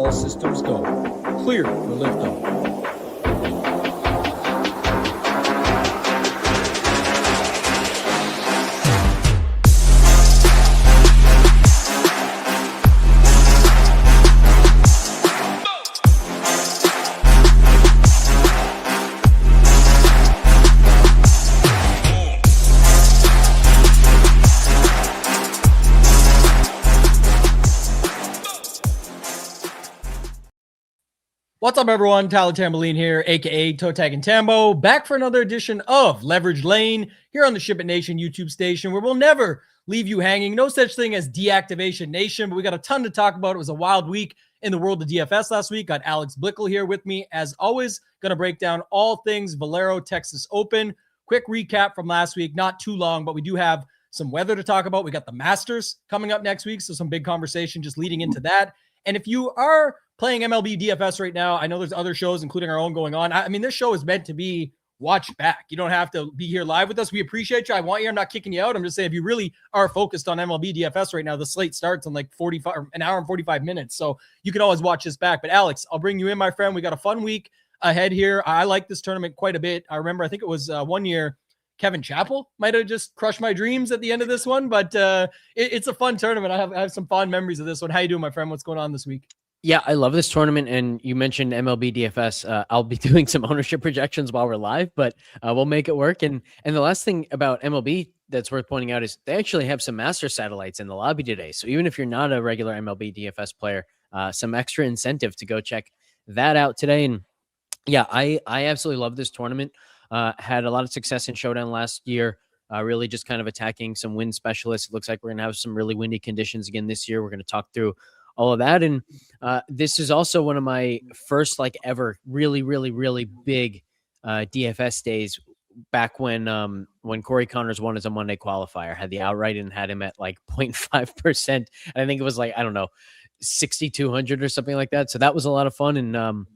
all systems go. Clear for liftoff. What's up, everyone? Tyler Tamboline here, aka ToeTagginTambo, back for another edition of Leverage Lane here on the Ship It Nation YouTube station, where we'll never leave you hanging. No such thing as deactivation nation, but we got a ton to talk about. It was a wild week in the world of DFS last week. Got Alex Blickle here with me, as always. Going to break down all things Valero Texas Open. Quick recap from last week, not too long, but we do have some weather to talk about. We got the Masters coming up next week, so some big conversation just leading into that. And if you are playing MLB DFS right now, I know there's other shows, including our own, going on. I mean, this show is meant to be watched back. You don't have to be here live with us. We appreciate you. I want you. I'm not kicking you out. I'm just saying, if you really are focused on MLB DFS right now, the slate starts in like an hour and 45 minutes. So you can always watch this back. But Alex, I'll bring you in, my friend. We got a fun week ahead here. I like this tournament quite a bit. I remember, I think it was 1 year, Kevin Chappell might have just crushed my dreams at the end of this one, but it's a fun tournament. I have some fond memories of this one. How you doing, my friend? What's going on this week? Yeah, I love this tournament, and you mentioned MLB DFS. I'll be doing some ownership projections while we're live, but we'll make it work. And the last thing about MLB that's worth pointing out is they actually have some master satellites in the lobby today. So even if you're not a regular MLB DFS player, some extra incentive to go check that out today. And yeah, I absolutely love this tournament. Had a lot of success in Showdown last year. Really just kind of attacking some wind specialists. It looks like we're going to have some really windy conditions again this year. We're going to talk through all of that. And this is also one of my first ever really big DFS days, back when Corey Connors won as a Monday qualifier, had the outright and had him at 0.5%. And I think it was 6,200 or something like that. So that was a lot of fun. And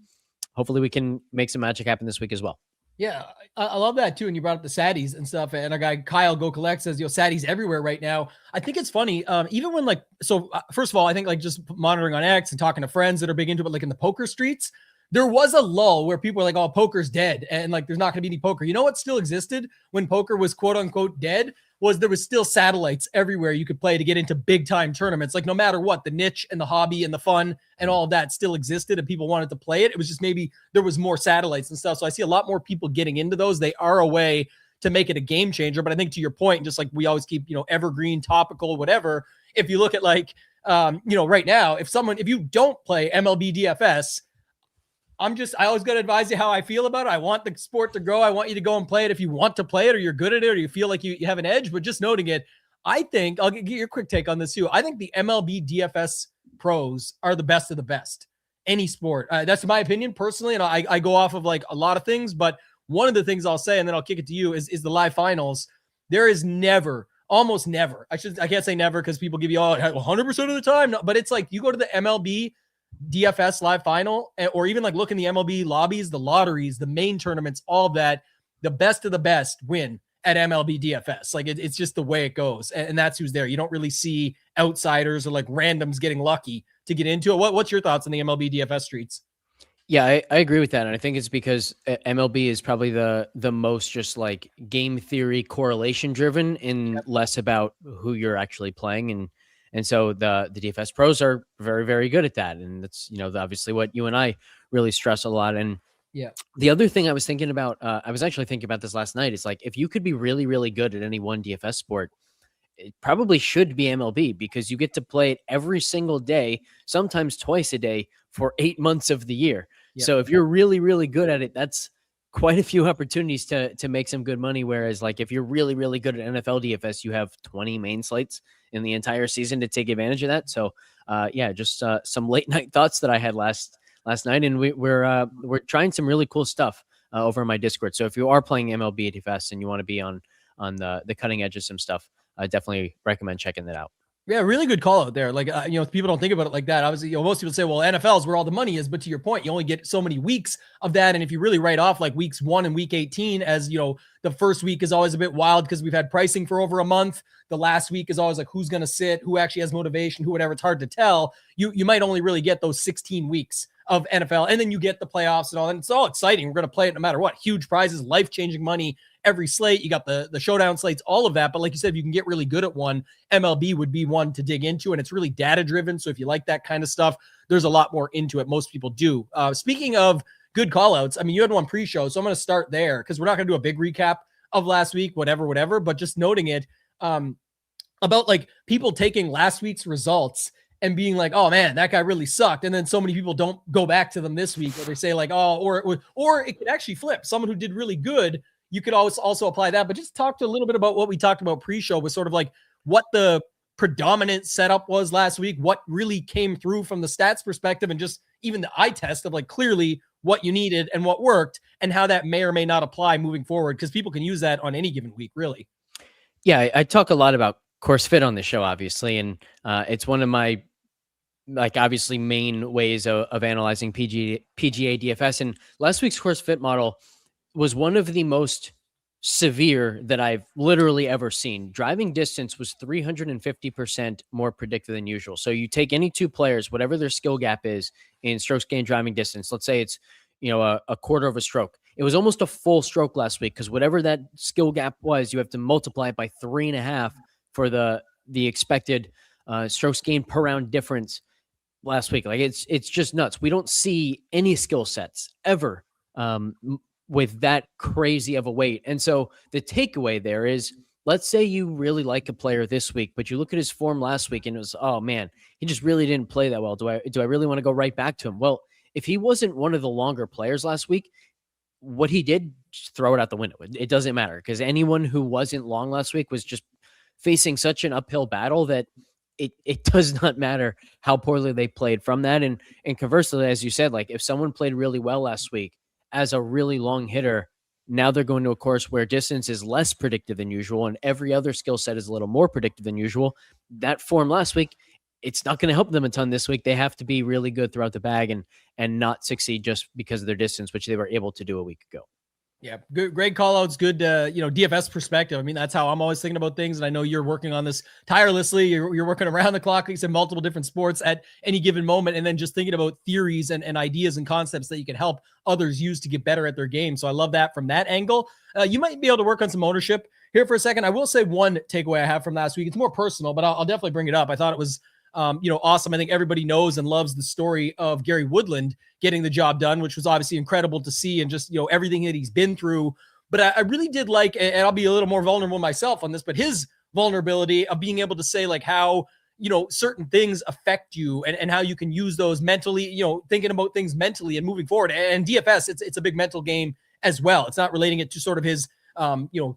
hopefully we can make some magic happen this week as well. Yeah, I love that too. And you brought up the Saddies and stuff. And our guy Kyle Go Collect says, Saddies everywhere right now. I think it's funny. Even when first of all, I think just monitoring on X and talking to friends that are big into it, in the poker streets, there was a lull where people were like, oh, poker's dead. And there's not going to be any poker. You know what still existed when poker was quote unquote dead? Was there was still satellites everywhere you could play to get into big time tournaments. No matter what, the niche and the hobby and the fun and all of that still existed and people wanted to play it. It was just maybe there was more satellites and stuff. So I see a lot more people getting into those. They are a way to make it a game changer. But I think to your point, just we always keep, evergreen, topical, whatever. If you look at right now, if you don't play MLB DFS, I always got to advise you how I feel about it. I want the sport to grow. I want you to go and play it if you want to play it or you're good at it or you feel like you have an edge. But just noting it, I think, I'll get your quick take on this too. I think the MLB DFS pros are the best of the best. Any sport. That's my opinion personally. And I go off of a lot of things. But one of the things I'll say, and then I'll kick it to you, is the live finals. There is almost never. I can't say never because people give you 100% of the time. No, but it's you go to the MLB DFS live final, or even look in the MLB lobbies, the lotteries, the main tournaments, all of that, the best of the best win at MLB DFS. It's just the way it goes. And that's who's there. You don't really see outsiders or randoms getting lucky to get into it. What's your thoughts on the MLB DFS streets? Yeah, I agree with that. And I think it's because MLB is probably the most just game theory correlation driven and less about who you're actually playing. And so the DFS pros are very, very good at that. And that's, obviously what you and I really stress a lot. And yeah, the other thing I was thinking about, I was actually thinking about this last night, is if you could be really, really good at any one DFS sport, it probably should be MLB, because you get to play it every single day, sometimes twice a day for 8 months of the year. Yeah. So if you're really, really good at it, that's quite a few opportunities to make some good money. Whereas if you're really, really good at NFL DFS, you have 20 main slates in the entire season to take advantage of that. So just some late night thoughts that I had last night. And we're trying some really cool stuff over in my Discord. So if you are playing MLB DFS and you want to be on the cutting edge of some stuff, I definitely recommend checking that out. Yeah, really good call out there. Like, people don't think about it like that. Obviously, most people say, well, NFL is where all the money is. But to your point, you only get so many weeks of that. And if you really write off like weeks 1 and week 18 as, the first week is always a bit wild because we've had pricing for over a month. The last week is always like, who's going to sit, who actually has motivation, who, whatever. It's hard to tell. You might only really get those 16 weeks of NFL. And then you get the playoffs and all that. And it's all exciting. We're going to play it no matter what. Huge prizes, life-changing money. Every slate, you got the showdown slates, all of that. But like you said, if you can get really good at one, MLB would be one to dig into, and it's really data driven. So if you like that kind of stuff, there's a lot more into it. Most people do. Speaking of good call outs, I mean, you had one pre-show, so I'm going to start there because we're not going to do a big recap of last week, whatever, but just noting it about like people taking last week's results and being like, oh man, that guy really sucked. And then so many people don't go back to them this week, or they say like, oh, or it could actually flip. Someone who did really good, you could always also apply that. But just talk to a little bit about what we talked about pre-show was sort of like what the predominant setup was last week, what really came through from the stats perspective, and just even the eye test of like clearly what you needed and what worked, and how that may or may not apply moving forward, because people can use that on any given week, really. Yeah, I talk a lot about course fit on the show, obviously, and it's one of my obviously main ways of analyzing PGA DFS. And last week's course fit model was one of the most severe that I've literally ever seen. Driving distance was 350% more predicted than usual. So you take any two players, whatever their skill gap is in strokes gained driving distance. Let's say it's, a quarter of a stroke. It was almost a full stroke last week because whatever that skill gap was, you have to multiply it by 3.5 for the expected strokes gained per round difference last week. Like it's just nuts. We don't see any skill sets ever with that crazy of a weight. And so the takeaway there is, let's say you really like a player this week, but you look at his form last week and it was, oh man, he just really didn't play that well. Do I really want to go right back to him? Well, if he wasn't one of the longer players last week, what he did, just throw it out the window. It doesn't matter, because anyone who wasn't long last week was just facing such an uphill battle that it does not matter how poorly they played from that. And conversely, as you said, like if someone played really well last week as a really long hitter, now they're going to a course where distance is less predictive than usual and every other skill set is a little more predictive than usual. That form last week, it's not going to help them a ton this week. They have to be really good throughout the bag and not succeed just because of their distance, which they were able to do a week ago. Yeah, good, great call outs. Good, DFS perspective. I mean, that's how I'm always thinking about things. And I know you're working on this tirelessly. You're working around the clock. You said multiple different sports at any given moment. And then just thinking about theories and ideas and concepts that you can help others use to get better at their game. So I love that from that angle. You might be able to work on some ownership here for a second. I will say one takeaway I have from last week. It's more personal, but I'll definitely bring it up. I thought it was awesome. I think everybody knows and loves the story of Gary Woodland getting the job done, which was obviously incredible to see, and just, everything that he's been through. But I really did like, and I'll be a little more vulnerable myself on this, but his vulnerability of being able to say like how, certain things affect you and how you can use those mentally, thinking about things mentally and moving forward. And DFS, it's a big mental game as well. It's not relating it to sort of his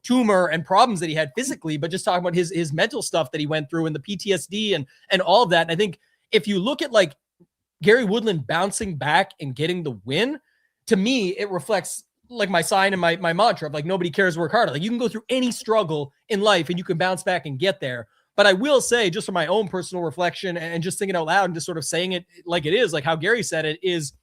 tumor and problems that he had physically, but just talking about his mental stuff that he went through and the PTSD and all of that. And I think if you look at like Gary Woodland bouncing back and getting the win, to me, it reflects like my sign and my mantra of like, nobody cares, work harder. Like you can go through any struggle in life and you can bounce back and get there. But I will say, just from my own personal reflection and just thinking out loud and just sort of saying it like it is, like how Gary said it, is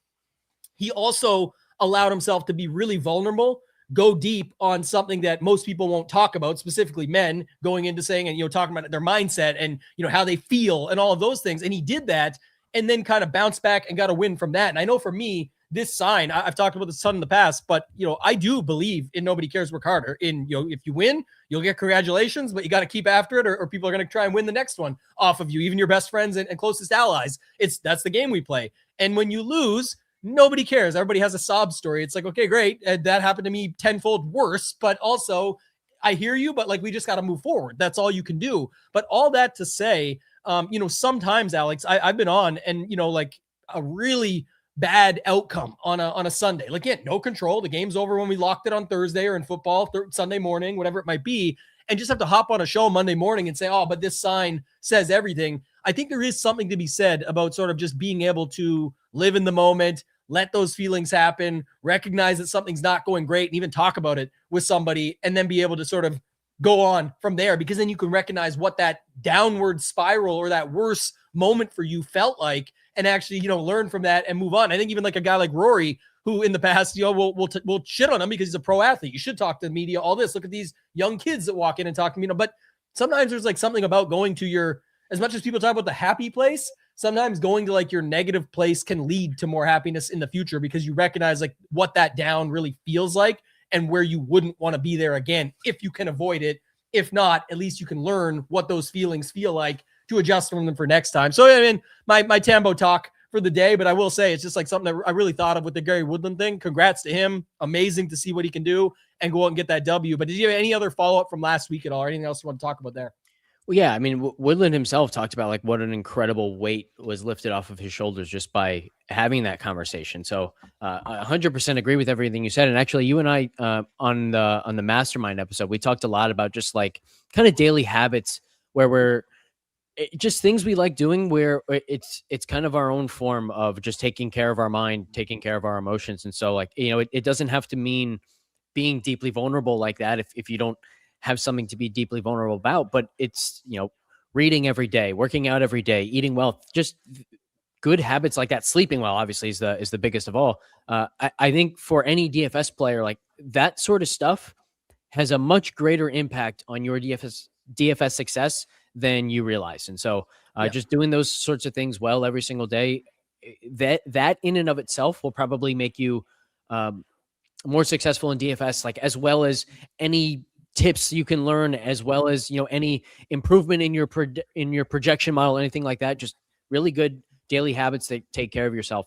he also allowed himself to be really vulnerable, go deep on something that most people won't talk about, specifically men, going into saying and, talking about their mindset and, how they feel and all of those things. And he did that and then kind of bounced back and got a win from that. And I know for me, this sign, I've talked about this ton in the past, but, I do believe in nobody cares, work harder. In, if you win, you'll get congratulations, but you got to keep after it or people are going to try and win the next one off of you, even your best friends and closest allies. That's the game we play. And when you lose, nobody cares. Everybody has a sob story. It's like, okay, great. That happened to me tenfold worse, but also I hear you, but like, we just got to move forward. That's all you can do. But all that to say, sometimes Alex, I've been on and, like a really bad outcome on a Sunday, like, yeah, no control. The game's over when we locked it on Thursday or in football, Sunday morning, whatever it might be. And just have to hop on a show Monday morning and say, oh, but this sign says everything. I think there is something to be said about sort of just being able to live in the moment, let those feelings happen, recognize that something's not going great, and even talk about it with somebody, and then be able to sort of go on from there, because then you can recognize what that downward spiral or that worse moment for you felt like, and actually, learn from that and move on. I think even like a guy like Rory, who in the past, we'll shit on him because he's a pro athlete. You should talk to the media, all this. Look at these young kids that walk in and talk to me, but sometimes there's like something about going to as much as people talk about the happy place, sometimes going to like your negative place can lead to more happiness in the future, because you recognize like what that down really feels like and where you wouldn't want to be there again if you can avoid it. If not, at least you can learn what those feelings feel like to adjust from them for next time. So, I mean, my Tambo talk for the day, but I will say it's just like something that I really thought of with the Gary Woodland thing. Congrats to him. Amazing to see what he can do and go out and get that W. But did you have any other follow-up from last week at all, or anything else you want to talk about there? Well, yeah, I mean, Woodland himself talked about like what an incredible weight was lifted off of his shoulders just by having that conversation. So I 100% agree with everything you said. And actually, you and I on the mastermind episode, we talked a lot about just like kind of daily habits where just things we like doing, where it's kind of our own form of just taking care of our mind, taking care of our emotions. And so like, it doesn't have to mean being deeply vulnerable like that if you don't have something to be deeply vulnerable about, but it's, reading every day, working out every day, eating well, just good habits like that. Sleeping well, obviously, is the biggest of all. I think for any DFS player, like that sort of stuff has a much greater impact on your DFS success than you realize. And so just doing those sorts of things well every single day, that in and of itself will probably make you more successful in DFS, like as well as any tips you can learn, as well as, any improvement in your projection model, anything like that. Just really good daily habits that take care of yourself.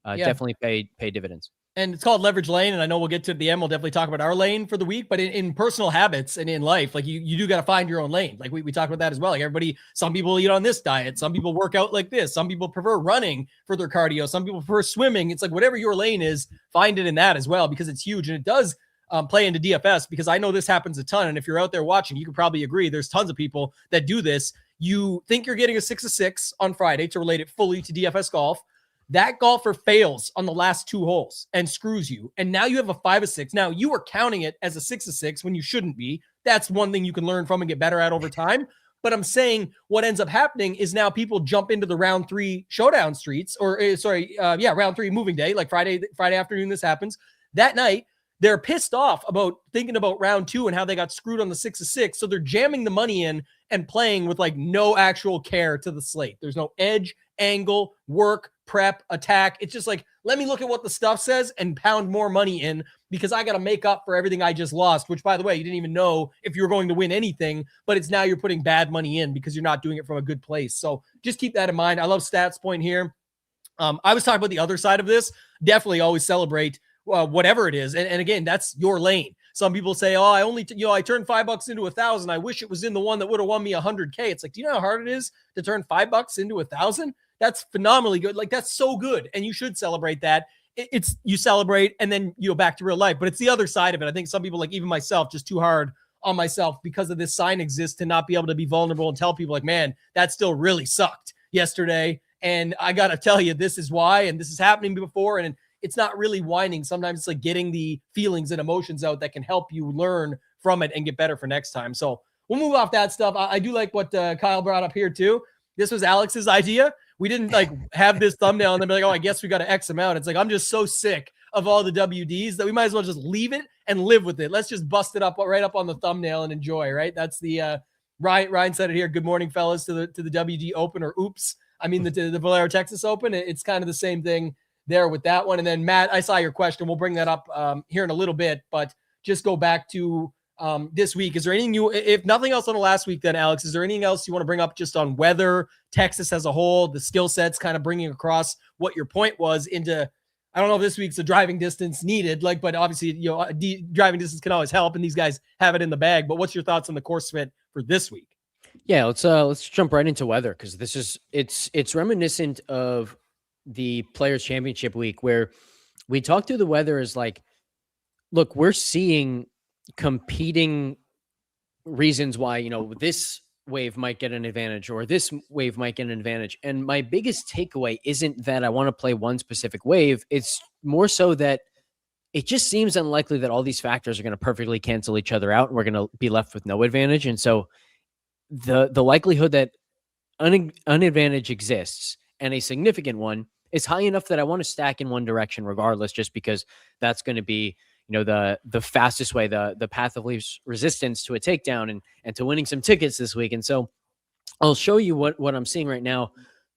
Definitely pay dividends. And it's called Leverage Lane. And I know we'll get to the end. We'll definitely talk about our lane for the week, but in personal habits and in life, like you do got to find your own lane. Like we talked about that as well. Like everybody, some people eat on this diet. Some people work out like this. Some people prefer running for their cardio. Some people prefer swimming. It's like whatever your lane is, find it in that as well, because it's huge. And it does play into DFS, because I know this happens a ton. And if you're out there watching, you can probably agree there's tons of people that do this. You think you're getting a 6 of 6 on Friday, to relate it fully to DFS golf. That golfer fails on the last 2 holes and screws you. And now you have a 5 of 6. Now you are counting it as a 6 of 6 when you shouldn't be. That's one thing you can learn from and get better at over time. But I'm saying what ends up happening is now people jump into the round 3 showdown streets, or round 3 moving day, like Friday afternoon. This happens that night. They're pissed off about thinking about round 2 and how they got screwed on the 6 of 6. So they're jamming the money in and playing with like no actual care to the slate. There's no edge, angle, work, prep, attack. It's just like, let me look at what the stuff says and pound more money in, because I got to make up for everything I just lost, which, by the way, you didn't even know if you were going to win anything, but it's now you're putting bad money in because you're not doing it from a good place. So just keep that in mind. I love Stats Point here. I was talking about the other side of this. Definitely always celebrate whatever it is. And again, that's your lane. Some people say, oh, I turned $5 into 1,000. I wish it was in the one that would have won me 100K. It's like, do you know how hard it is to turn $5 into 1,000? That's phenomenally good. Like, that's so good. And you should celebrate that. It's you celebrate and then you go back to real life, but it's the other side of it. I think some people, like even myself, just too hard on myself because of this sign exists to not be able to be vulnerable and tell people like, man, that still really sucked yesterday. And I got to tell you, this is why, and this is happening before. And it's not really whining. Sometimes it's like getting the feelings and emotions out that can help you learn from it and get better for next time. So we'll move off that stuff. I do like what Kyle brought up here too. This was Alex's idea. We didn't like have this thumbnail and then be like, oh, I guess we got to X them out. It's like, I'm just so sick of all the WDs that we might as well just leave it and live with it. Let's just bust it up right up on the thumbnail and enjoy, right? That's the Ryan said it here. Good morning, fellas, to the WD Open, or oops. I mean, the Valero Texas Open. It's kind of the same thing there with that one. And then Matt, I saw your question. We'll bring that up here in a little bit, but just go back to this week. Is there anything new, if nothing else on the last week, then Alex, is there anything else you want to bring up just on weather, Texas as a whole, the skill sets, kind of bringing across what your point was into, I don't know if this week's the driving distance needed, like, but obviously, driving distance can always help and these guys have it in the bag, but what's your thoughts on the course fit for this week? Yeah, let's jump right into weather, because it's reminiscent of the Players Championship week, where we talked through the weather as like, look, we're seeing competing reasons why, this wave might get an advantage or this wave might get an advantage. And my biggest takeaway isn't that I want to play one specific wave. It's more so that it just seems unlikely that all these factors are going to perfectly cancel each other out and we're going to be left with no advantage. And so the likelihood that an advantage exists, and a significant one, is high enough that I want to stack in one direction regardless, just because that's going to be, the fastest way, the path of least resistance to a takedown and to winning some tickets this week. And so I'll show you what I'm seeing right now.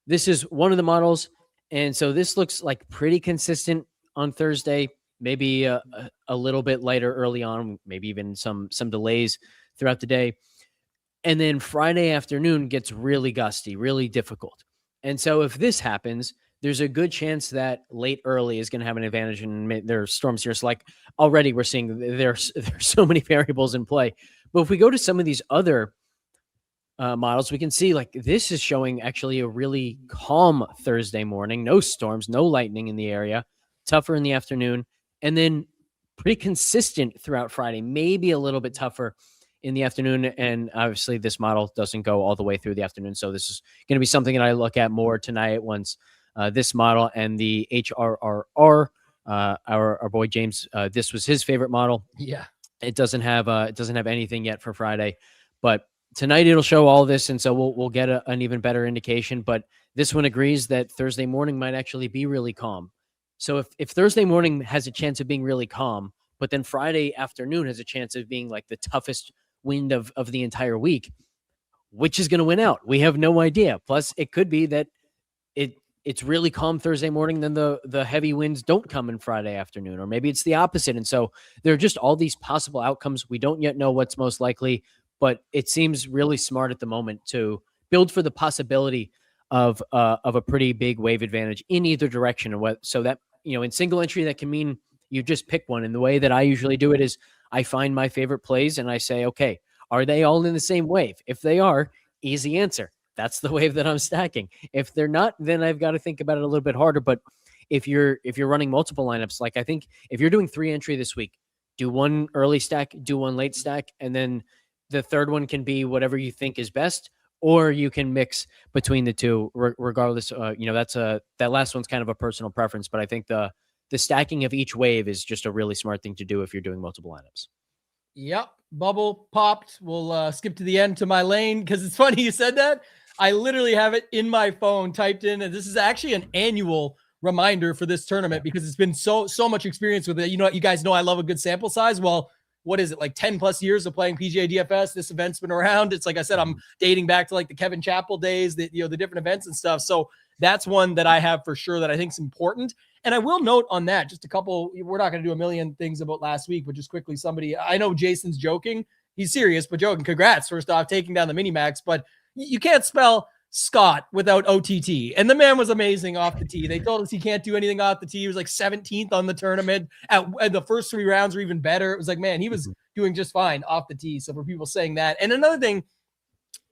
This is one of the models. And so this looks like pretty consistent on Thursday, maybe a little bit later early on, maybe even some delays throughout the day. And then Friday afternoon gets really gusty, really difficult. And so if this happens, there's a good chance that late early is going to have an advantage. And there are storms here. So like already we're seeing there's so many variables in play. But if we go to some of these other models, we can see like this is showing actually a really calm Thursday morning, no storms, no lightning in the area, tougher in the afternoon, and then pretty consistent throughout Friday, maybe a little bit tougher in the afternoon. And obviously this model doesn't go all the way through the afternoon. So this is going to be something that I look at more tonight once this model and the HRRR, our boy James, this was his favorite model. Yeah. It doesn't have anything yet for Friday, but tonight it'll show all this. And so we'll get an even better indication, but this one agrees that Thursday morning might actually be really calm. So if Thursday morning has a chance of being really calm, but then Friday afternoon has a chance of being like the toughest wind of the entire week, which is going to win out? We have no idea. Plus it could be that it's really calm Thursday morning, then the heavy winds don't come in Friday afternoon, or maybe it's the opposite. And so there are just all these possible outcomes. We don't yet know what's most likely, but it seems really smart at the moment to build for the possibility of a pretty big wave advantage in either direction. And so that, in single entry, that can mean you just pick one. And the way that I usually do it is I find my favorite plays and I say, okay, are they all in the same wave? If they are, easy answer. That's the wave that I'm stacking. If they're not, then I've got to think about it a little bit harder. But if you're running multiple lineups, like I think if you're doing 3 entry this week, do one early stack, do one late stack, and then the third one can be whatever you think is best, or you can mix between the two. Regardless, that last one's kind of a personal preference, but I think the stacking of each wave is just a really smart thing to do if you're doing multiple lineups. Yep. Bubble popped. We'll skip to the end to my lane because it's funny you said that. I literally have it in my phone typed in, and this is actually an annual reminder for this tournament because it's been so much experience with it. You guys know I love a good sample size. Well, what is it, like 10 plus years of playing PGA DFS? This event's been around. It's like I said, I'm dating back to like the Kevin Chappell days, the different events and stuff. So that's one that I have for sure that I think is important. And I will note on that just a couple, we're not going to do a million things about last week, but just quickly, I know Jason's joking. He's serious, but joking. Congrats, first off, taking down the Minimax, but you can't spell Scott without OTT. And the man was amazing off the tee. They told us he can't do anything off the tee. He was like 17th on the tournament. At the first 3 rounds were even better. It was like, man, he was doing just fine off the tee. So for people saying that. And another thing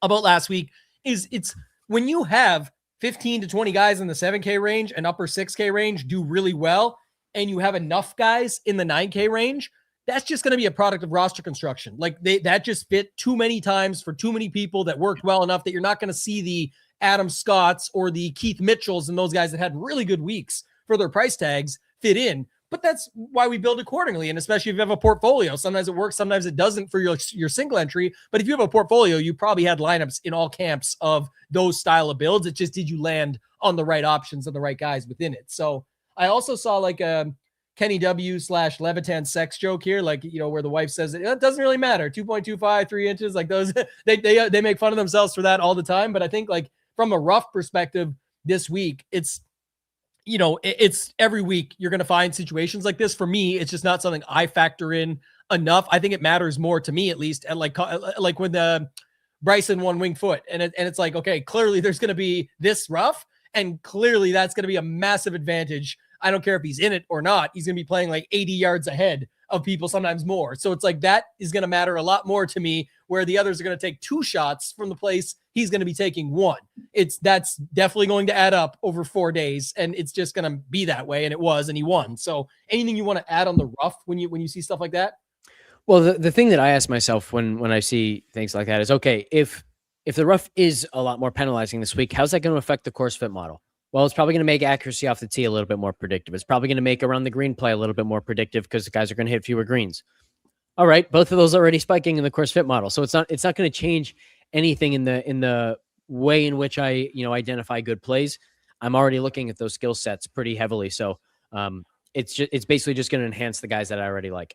about last week is it's when you have 15 to 20 guys in the 7K range and upper 6K range do really well, and you have enough guys in the 9K range, that's just going to be a product of roster construction. Like that just fit too many times for too many people that worked well enough that you're not going to see the Adam Scotts or the Keith Mitchells and those guys that had really good weeks for their price tags fit in. But that's why we build accordingly. And especially if you have a portfolio, sometimes it works, sometimes it doesn't for your single entry. But if you have a portfolio, you probably had lineups in all camps of those style of builds. It just, did you land on the right options and the right guys within it? So I also saw like a Kenny W / Levitan sex joke here, like, where the wife says it doesn't really matter. 2.25, 3 inches, like those, they make fun of themselves for that all the time. But I think like from a rough perspective this week, it's every week you're going to find situations like this. For me, it's just not something I factor in enough. I think it matters more to me, at least, at like when the Bryson won Winged Foot, and it's like, okay, clearly there's going to be this rough, and clearly that's going to be a massive advantage. I don't care if he's in it or not. He's going to be playing like 80 yards ahead of people, sometimes more. So it's like that is going to matter a lot more to me, where the others are going to take 2 shots from the place he's going to be taking 1. That's definitely going to add up over 4 days, and it's just going to be that way. And it was, and he won. So anything you want to add on the rough when you see stuff like that? Well, the thing that I ask myself when I see things like that is, okay, if the rough is a lot more penalizing this week, how's that going to affect the course fit model? Well, it's probably going to make accuracy off the tee a little bit more predictive. It's probably going to make around the green play a little bit more predictive because the guys are going to hit fewer greens. All right, both of those are already spiking in the course fit model, so it's not going to change anything in the way in which I identify good plays. I'm already looking at those skill sets pretty heavily, so it's basically just going to enhance the guys that I already like.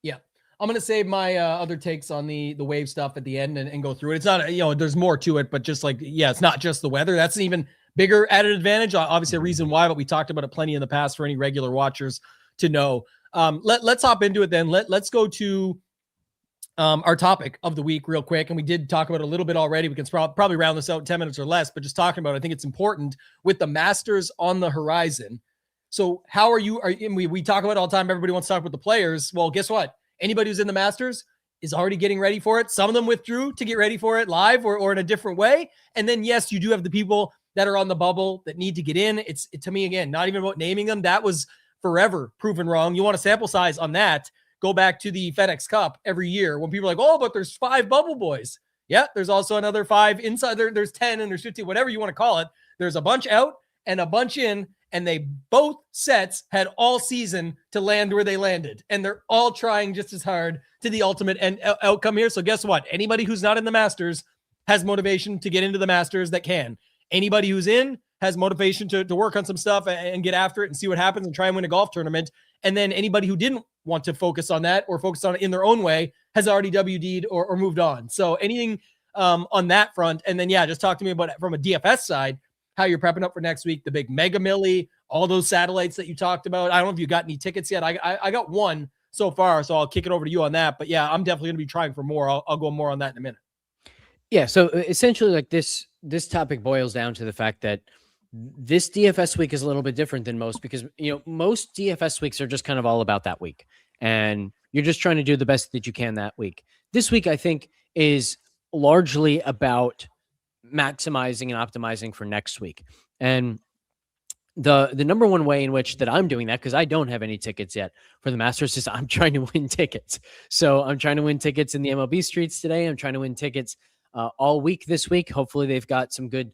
Yeah. I'm going to save my other takes on the wave stuff at the end and go through it. It's not, there's more to it, but just it's not just the weather. That's an even bigger added advantage. Obviously a reason why, but we talked about it plenty in the past for any regular watchers to know. Let's hop into it then. Let's go to our topic of the week real quick. And we did talk about it a little bit already. We can probably round this out in 10 minutes or less, but just talking about it, I think it's important with the Masters on the horizon. So how are you? We talk about it all the time. Everybody wants to talk about the players. Well, guess what? Anybody who's in the Masters is already getting ready for it. Some of them withdrew to get ready for it live or in a different way. And then, yes, you do have the people that are on the bubble that need to get in. It's to me, again, not even about naming them. That was forever proven wrong. You want a sample size on that? Go back to the FedEx Cup every year when people are like, oh, but there's 5 bubble boys. Yeah, there's also another 5 inside. There's 10 and there's 15, whatever you want to call it. There's a bunch out and a bunch in. And they both sets had all season to land where they landed. And they're all trying just as hard to the ultimate outcome here. So guess what? Anybody who's not in the Masters has motivation to get into the Masters that can. Anybody who's in has motivation to work on some stuff and get after it and see what happens and try and win a golf tournament. And then anybody who didn't want to focus on that or focus on it in their own way has already WD'd or moved on. So anything on that front. And then, just talk to me about it from a DFS side, how you're prepping up for next week, the big Mega Milli, all those satellites that you talked about. I don't know if you got any tickets yet. I got one so far, so I'll kick it over to you on that. But yeah, I'm definitely going to be trying for more. I'll go more on that in a minute. Yeah. So essentially, like this topic boils down to the fact that this DFS week is a little bit different than most because, most DFS weeks are just kind of all about that week and you're just trying to do the best that you can that week. This week, I think, is largely about maximizing and optimizing for next week. And the number one way in which that I'm doing that, because I don't have any tickets yet for the Masters, is I'm trying to win tickets. So I'm trying to win tickets in the MLB streets today. I'm trying to win tickets all week this week. Hopefully they've got some good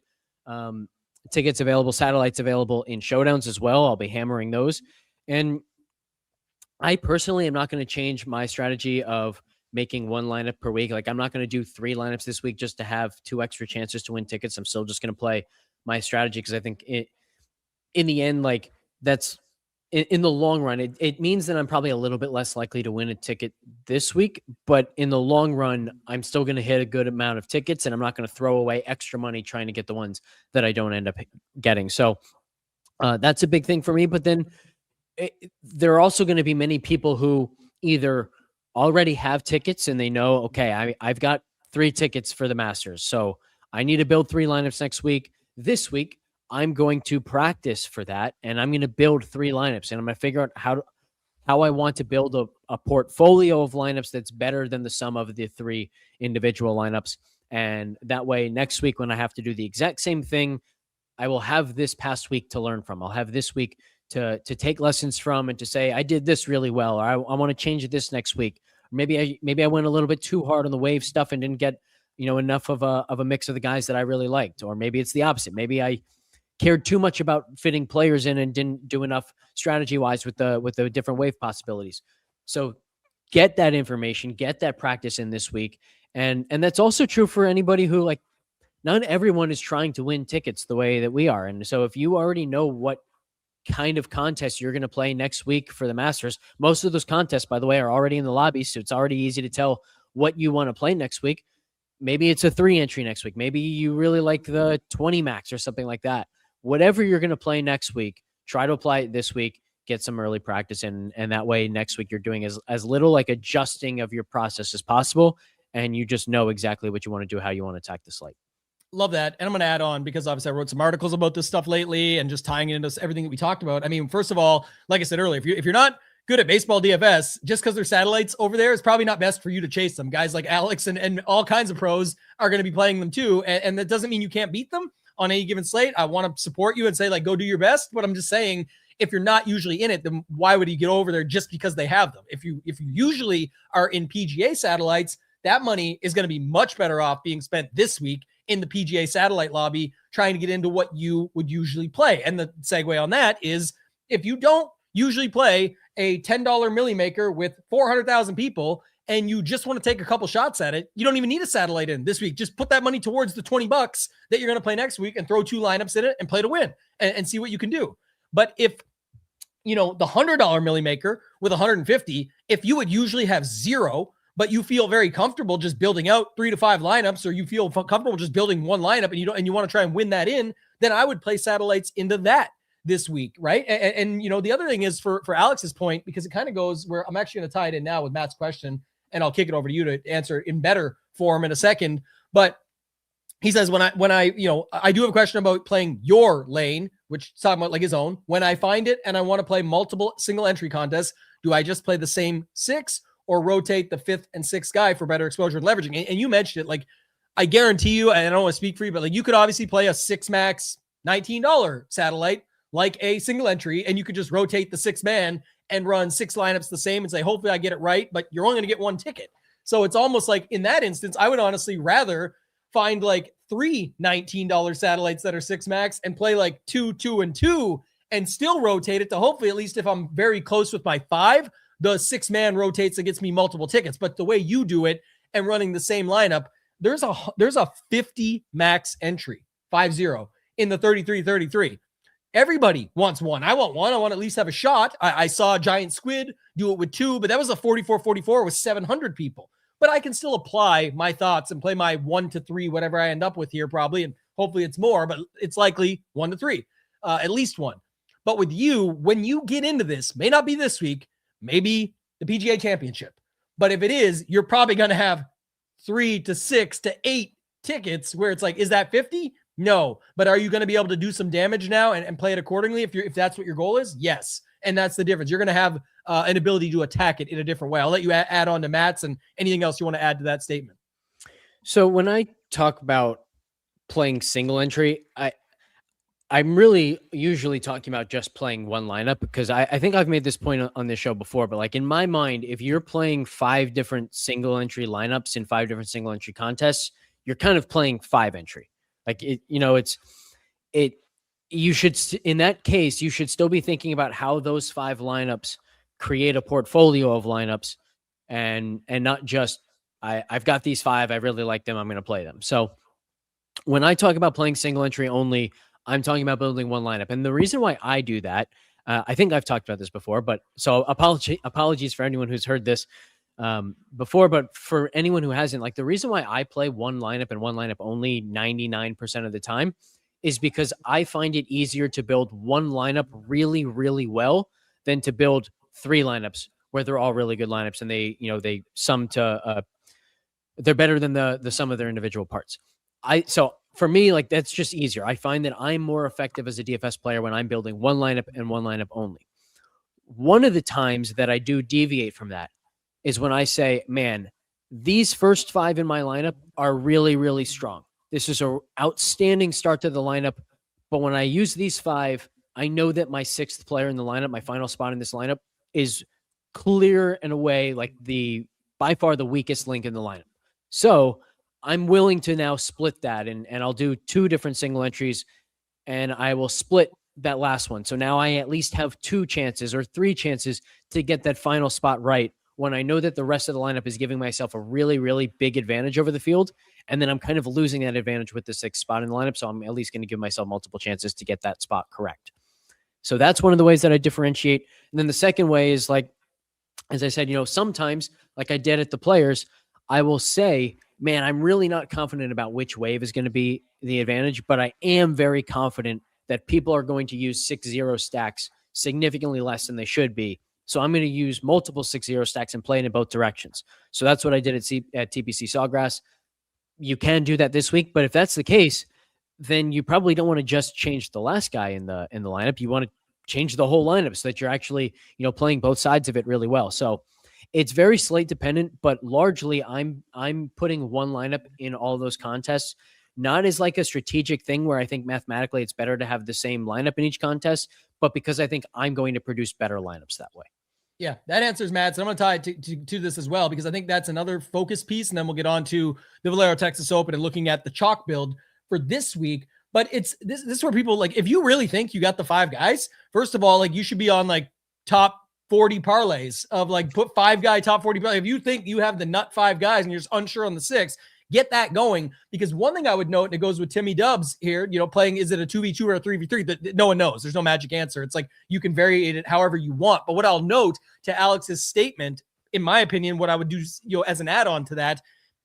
tickets available, satellites available in showdowns as well. I'll be hammering those. And I personally am not going to change my strategy of making one lineup per week. Like I'm not going to do 3 lineups this week just to have 2 extra chances to win tickets. I'm still just going to play my strategy because I think in the end, like that's in the long run, it means that I'm probably a little bit less likely to win a ticket this week, but in the long run, I'm still going to hit a good amount of tickets and I'm not going to throw away extra money trying to get the ones that I don't end up getting. So that's a big thing for me. But then there are also going to be many people who either already have tickets and they know, okay, I've got 3 tickets for the Masters. So I need to build 3 lineups next week. This week, I'm going to practice for that and I'm going to build 3 lineups and I'm going to figure out how I want to build a portfolio of lineups that's better than the sum of the 3 individual lineups. And that way next week, when I have to do the exact same thing, I will have this past week to learn from. I'll have this week to take lessons from and to say, I did this really well, or I want to change this next week. Maybe I went a little bit too hard on the wave stuff and didn't get, enough of a mix of the guys that I really liked. Or maybe it's the opposite. Maybe I cared too much about fitting players in and didn't do enough strategy wise with the different wave possibilities. So get that information, get that practice in this week. And that's also true for anybody who, like, not everyone is trying to win tickets the way that we are. And so if you already know what kind of contest you're going to play next week for the Masters, most of those contests, by the way, are already in the lobby. So it's already easy to tell what you want to play next week. Maybe it's a 3 entry next week. Maybe you really like the 20 max or something like that. Whatever you're going to play next week, try to apply it this week, get some early practice in. And that way next week you're doing as little like adjusting of your process as possible. And you just know exactly what you want to do, how you want to attack the slate. Love that. And I'm going to add on because obviously I wrote some articles about this stuff lately and just tying it into everything that we talked about. I mean, first of all, like I said earlier, if you're not good at baseball DFS, just because there's satellites over there, it's probably not best for you to chase them. Guys like Alex and all kinds of pros are going to be playing them too. And that doesn't mean you can't beat them on any given slate. I want to support you and say, like, go do your best. But I'm just saying, if you're not usually in it, then why would you get over there just because they have them? If you usually are in PGA satellites, that money is going to be much better off being spent this week in the PGA satellite lobby, trying to get into what you would usually play. And the segue on that is, if you don't usually play a $10 milli maker with 400,000 people and you just want to take a couple shots at it, you don't even need a satellite in this week. Just put that money towards the $20 that you're going to play next week and throw 2 lineups in it and play to win and see what you can do. But if, the $100 milli maker with 150, if you would usually have 0, but you feel very comfortable just building out 3 to 5 lineups, or you feel comfortable just building one lineup and you want to try and win that in, then I would play satellites into that this week, right? And the other thing is for Alex's point, because it kind of goes where I'm actually going to tie it in now with Matt's question, and I'll kick it over to you to answer in better form in a second. But he says, when I do have a question about playing your lane, which is talking about like his own. When I find it and I want to play multiple single entry contests, do I just play the same 6 or rotate the 5th and 6th guy for better exposure and leveraging? And you mentioned it, like, I guarantee you, and I don't want to speak for you, but like, you could obviously play a 6 max $19 satellite like a single entry, and you could just rotate the 6 man and run 6 lineups the same and say, hopefully I get it right, but you're only going to get 1 ticket. So it's almost like in that instance, I would honestly rather find like 3 $19 satellites that are 6 max and play like 2, 2, and 2 and still rotate it to hopefully, at least if I'm very close with my 5, the 6 man rotates and gets me multiple tickets. But the way you do it and running the same lineup, there's a 50 max entry, 50 in the 33. Everybody wants 1. I want 1. I want to at least have a shot. I saw Giant Squid do it with 2, but that was a 44-44 with 700 people. But I can still apply my thoughts and play my 1 to 3, whatever I end up with here probably, and hopefully it's more, but it's likely 1 to 3, at least 1. But with you, when you get into this, may not be this week, maybe the PGA Championship. But if it is, you're probably going to have 3 to 6 to 8 tickets where it's like, is that 50? No. But are you going to be able to do some damage now and play it accordingly if that's what your goal is? Yes. And that's the difference. You're going to have an ability to attack it in a different way. I'll let you add on to Matt's and anything else you want to add to that statement. So when I talk about playing single entry, I'm really usually talking about just playing one lineup, because I think I've made this point on this show before, but like in my mind, if you're playing 5 different single entry lineups in 5 different single entry contests, you're kind of playing 5 entry. Like you should, in that case, you should still be thinking about how those 5 lineups create a portfolio of lineups and not just, I've got these 5, I really like them, I'm going to play them. So when I talk about playing single entry only, I'm talking about building one lineup. And the reason why I do that, I think I've talked about this before, but so apologies for anyone who's heard this before, but for anyone who hasn't, like, the reason why I play one lineup and one lineup only 99% of the time is because I find it easier to build one lineup really, really well than to build 3 lineups where they're all really good lineups and they sum to, they're better than the sum of their individual parts. So for me, like, that's just easier. I find that I'm more effective as a DFS player when I'm building one lineup and one lineup only. One of the times that I do deviate from that is when I say, man, these first 5 in my lineup are really, really strong. This is an outstanding start to the lineup. But when I use these 5, I know that my 6th player in the lineup, my final spot in this lineup, is clear and away like by far the weakest link in the lineup. So I'm willing to now split that, and I'll do 2 different single entries, and I will split that last one. So now I at least have 2 chances or 3 chances to get that final spot right when I know that the rest of the lineup is giving myself a really, really big advantage over the field. And then I'm kind of losing that advantage with the 6th spot in the lineup. So I'm at least going to give myself multiple chances to get that spot correct. So that's one of the ways that I differentiate. And then the second way is, like, as I said, sometimes, like I did at the Players, I will say, man, I'm really not confident about which wave is going to be the advantage, but I am very confident that people are going to use 6-0 stacks significantly less than they should be. So I'm going to use multiple 6-0 stacks and play in both directions. So that's what I did at TPC Sawgrass. You can do that this week, but if that's the case, then you probably don't want to just change the last guy in the lineup. You want to change the whole lineup so that you're actually, playing both sides of it really well. So it's very slate dependent, but largely I'm putting one lineup in all those contests, not as like a strategic thing where I think mathematically it's better to have the same lineup in each contest, but because I think I'm going to produce better lineups that way. Yeah, that answers Matt's. And I'm going to tie to this as well, because I think that's another focus piece. And then we'll get on to the Valero Texas Open and looking at the chalk build for this week. But it's this is where people like, if you really think you got the 5 guys, first of all, like you should be on like top 40 parlays of like put 5 guy top 40 parlay. If you think you have the nut 5 guys and you're just unsure on the 6, get that going. Because one thing I would note, and it goes with Timmy Dubs here, playing, is it a 2v2 or a 3v3? That no one knows. There's no magic answer. It's like you can vary it however you want. But what I'll note to Alex's statement, in my opinion, what I would do, as an add-on to that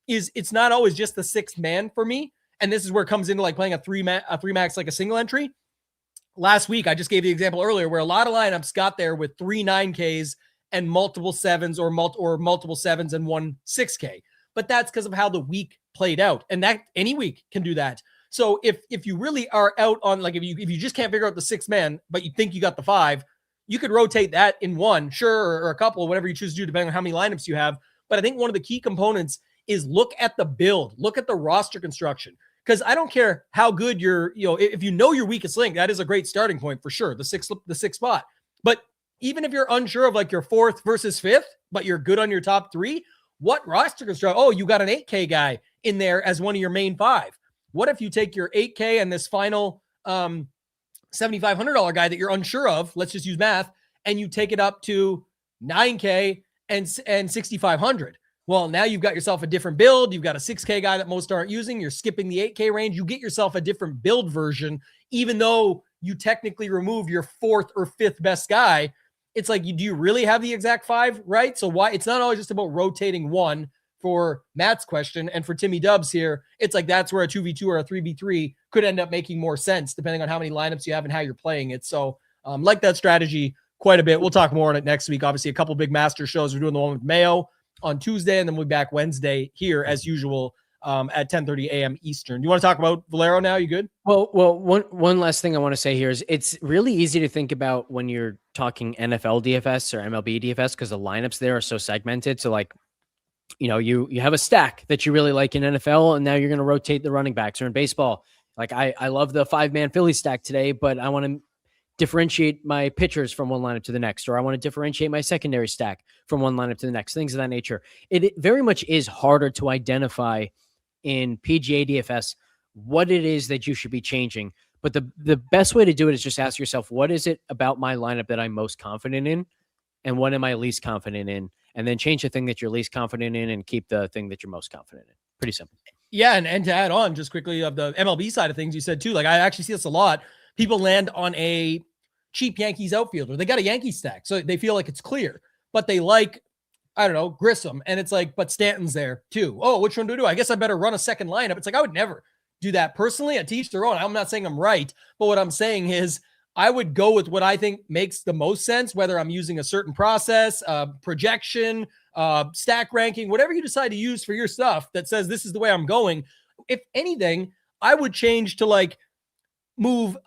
is it's not always just the 6th man for me. And this is where it comes into like playing a three max, like a single entry. Last week, I just gave the example earlier where a lot of lineups got there with 3 9Ks and multiple 7s or multiple 7s and 1 6K. But that's because of how the week played out. And that any week can do that. So if you really are out on, like, if you just can't figure out the 6th man, but you think you got the 5, you could rotate that in one, sure, or a couple, whatever you choose to do, depending on how many lineups you have. But I think one of the key components is look at the build, look at the roster construction. Because I don't care how good if you know your weakest link, that is a great starting point for sure, the sixth spot. But even if you're unsure of like your 4th versus 5th, but you're good on your top 3, what roster construction? Oh, you got an 8K guy in there as one of your main 5. What if you take your 8K and this final $7,500 guy that you're unsure of, let's just use math, and you take it up to 9K and 6,500? Well, now you've got yourself a different build. You've got a 6K guy that most aren't using. You're skipping the 8K range. You get yourself a different build version, even though you technically remove your 4th or 5th best guy. It's like, do you really have the exact 5, right? So why? It's not always just about rotating one for Matt's question. And for Timmy Dubs here, it's like that's where a 2v2 or a 3v3 could end up making more sense depending on how many lineups you have and how you're playing it. So like that strategy quite a bit. We'll talk more on it next week. Obviously, a couple big master shows. We're doing the one with Mayo on Tuesday, and then we'll be back Wednesday here as usual at 10:30 a.m. Eastern. You want to talk about Valero now? You good? Well, one last thing I want to say here is it's really easy to think about when you're talking NFL DFS or MLB DFS because the lineups there are so segmented. So like, you have a stack that you really like in NFL, and now you're going to rotate the running backs. Or in baseball, like I love the 5-man Philly stack today, but I want to differentiate my pitchers from one lineup to the next, or I want to differentiate my secondary stack from one lineup to the next, things of that nature. It very much is harder to identify in PGA DFS what it is that you should be changing. But the best way to do it is just ask yourself, what is it about my lineup that I'm most confident in? And what am I least confident in? And then change the thing that you're least confident in and keep the thing that you're most confident in. Pretty simple. Yeah. And to add on just quickly of the MLB side of things, you said too, like I actually see this a lot. People land on a cheap Yankees outfielder. They got a Yankee stack, so they feel like it's clear, but they like, I don't know, Grissom. And it's like, but Stanton's there too. Oh, which one do? I guess I better run a second lineup. It's like, I would never do that personally. I teach their own. I'm not saying I'm right, but what I'm saying is I would go with what I think makes the most sense, whether I'm using a certain process, projection, stack ranking, whatever you decide to use for your stuff that says this is the way I'm going. If anything, I would change to like,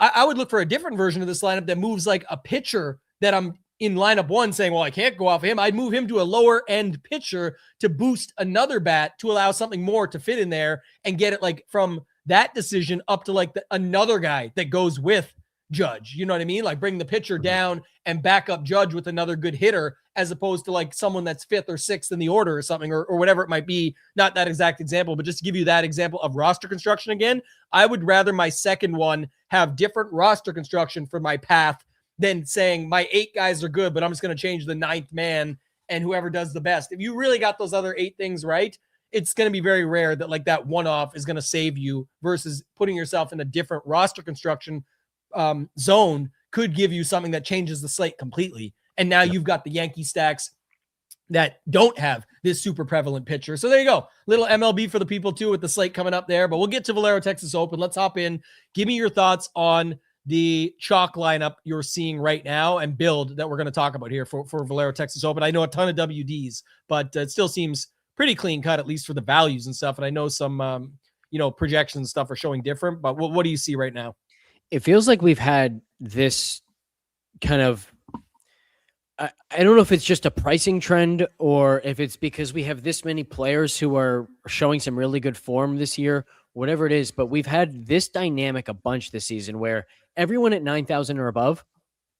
I would look for a different version of this lineup that moves like a pitcher that I'm in lineup 1 saying, well, I can't go off him. I'd move him to a lower end pitcher to boost another bat to allow something more to fit in there and get it like from that decision up to like another guy that goes with Judge. You know what I mean? Like bring the pitcher down and back up Judge with another good hitter, as opposed to like someone that's 5th or 6th in the order or something, or whatever it might be. Not that exact example, but just to give you that example of roster construction again, I would rather my second one have different roster construction for my path than saying my 8 guys are good, but I'm just going to change the 9th man and whoever does the best. If you really got those other 8 things right, it's going to be very rare that like that one-off is going to save you versus putting yourself in a different roster construction zone could give you something that changes the slate completely. And now you've got the Yankee stacks that don't have this super prevalent pitcher. So there you go. Little MLB for the people too with the slate coming up there, but we'll get to Valero Texas Open. Let's hop in. Give me your thoughts on the chalk lineup you're seeing right now and build that we're going to talk about here for Valero Texas Open. I know a ton of WDs, but it still seems pretty clean cut, at least for the values and stuff. And I know some, projections and stuff are showing different, but what do you see right now? It feels like we've had this kind of, I don't know if it's just a pricing trend or if it's because we have this many players who are showing some really good form this year, whatever it is, but we've had this dynamic a bunch this season where everyone at 9,000 or above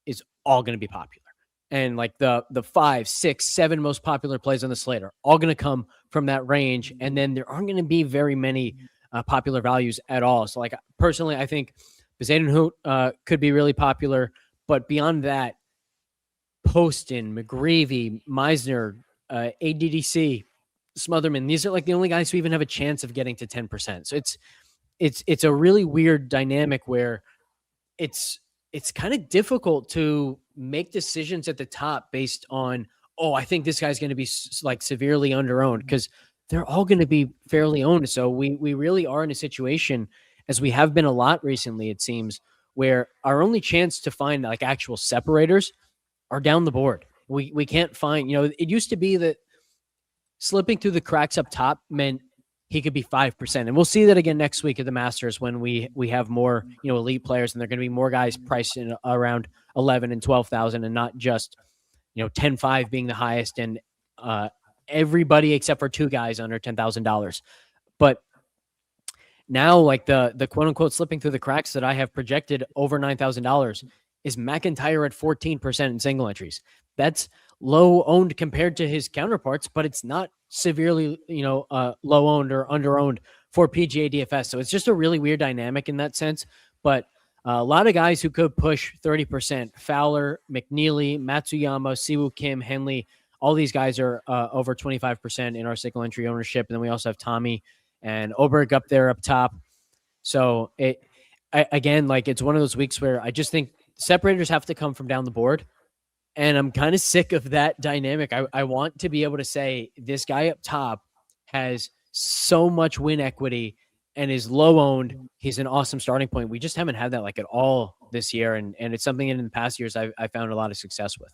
is all going to be popular. And like the 5, 6, 7 most popular plays on the slate are all going to come from that range. And then there aren't going to be very many popular values at all. So like personally, I think Bezuidenhout could be really popular, but beyond that, Poston, McGreevy, Meisner, ADDC, Smotherman, these are like the only guys who even have a chance of getting to 10%. So it's a really weird dynamic where it's kind of difficult to make decisions at the top based on, oh, I think this guy's going to be like severely underowned, because they're all going to be fairly owned. So we really are in a situation, as we have been a lot recently, it seems, where our only chance to find like actual separators are down the board. We can't find, it used to be that slipping through the cracks up top meant he could be 5%. And we'll see that again next week at the Masters when we have more, elite players, and they're going to be more guys priced in around 11 and 12,000, and not just, 10-5 being the highest, and everybody except for 2 guys under $10,000. But now, like the quote unquote slipping through the cracks that I have projected over $9,000 is McIntyre at 14% in single entries. That's low owned compared to his counterparts, but it's not severely, low owned or under owned for PGA DFS. So it's just a really weird dynamic in that sense. But a lot of guys who could push 30%, Fowler, McNeely, Matsuyama, Siwoo Kim, Henley, all these guys are over 25% in our single entry ownership. And then we also have Tommy and Oberg up there up top. So again, like it's one of those weeks where I just think separators have to come from down the board. And I'm kind of sick of that dynamic. I want to be able to say this guy up top has so much win equity and is low owned. He's an awesome starting point. We just haven't had that like at all this year. And it's something in the past years I found a lot of success with.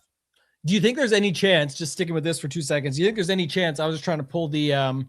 Do you think there's any chance, just sticking with this for 2 seconds, do you think there's any chance, I was just trying to pull the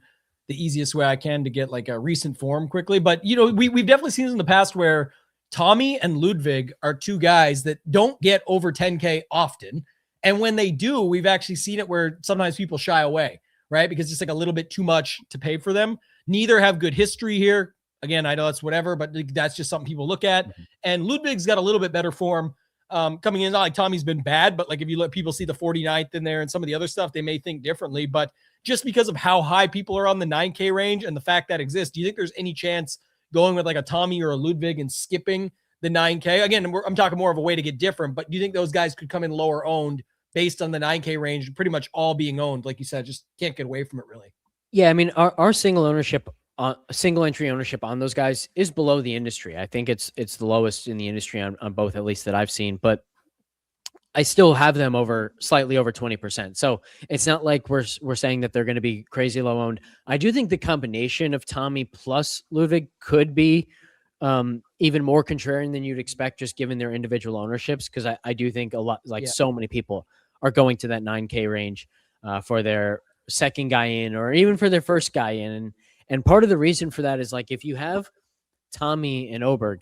easiest way I can to get like a recent form quickly, but we've definitely seen this in the past where Tommy and Ludwig are 2 guys that don't get over 10K often. And when they do, we've actually seen it where sometimes people shy away, right? Because it's like a little bit too much to pay for them. Neither have good history here. Again, I know that's whatever, but that's just something people look at. And Ludwig's got a little bit better form coming in. Not like Tommy's been bad, but like if you let people see the 49th in there and some of the other stuff, they may think differently. But just because of how high people are on the 9K range and the fact that exists, do you think there's any chance going with like a Tommy or a Ludwig and skipping the 9K? Again, I'm talking more of a way to get different, but do you think those guys could come in lower owned based on the 9K range, pretty much all being owned? Like you said, just can't get away from it really. Yeah. I mean, our single entry ownership on those guys is below the industry. I think it's the lowest in the industry on both, at least that I've seen, but I still have them slightly over 20%. So it's not like we're saying that they're going to be crazy low owned. I do think the combination of Tommy plus Ludwig could be even more contrarian than you'd expect, just given their individual ownerships. Cause I do think a lot, so many people are going to that 9K range for their second guy in, or even for their first guy in. And part of the reason for that is like, if you have Tommy and Oberg,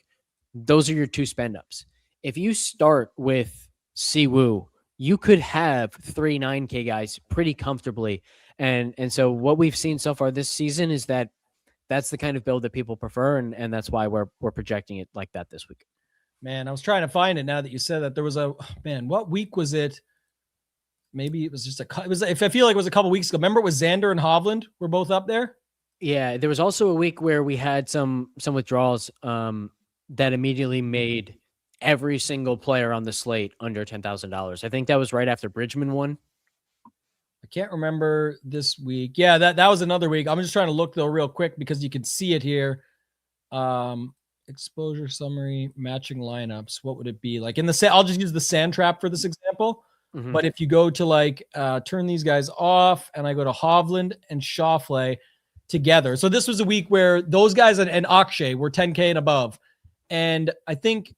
those are your 2 spend ups. If you start with Siwoo, you could have 3 9K guys pretty comfortably. And so what we've seen so far this season is that that's the kind of build that people prefer. And that's why we're projecting it like that this week. Man, I was trying to find it now that you said that. There was what week was it? Maybe it was just if I feel like it was a couple weeks ago. Remember it was Xander and Hovland were both up there? Yeah, there was also a week where we had some withdrawals that immediately made every single player on the slate under $10,000. I think that was right after Bridgman won. I can't remember this week. Yeah, that was another week. I'm just trying to look though real quick because you can see it here. Exposure summary, matching lineups. What would it be like in the I'll just use the sand trap for this example. Mm-hmm. But if you go to like turn these guys off and I go to Hovland and Schauffele together. So this was a week where those guys and Akshay were 10K and above. And I think,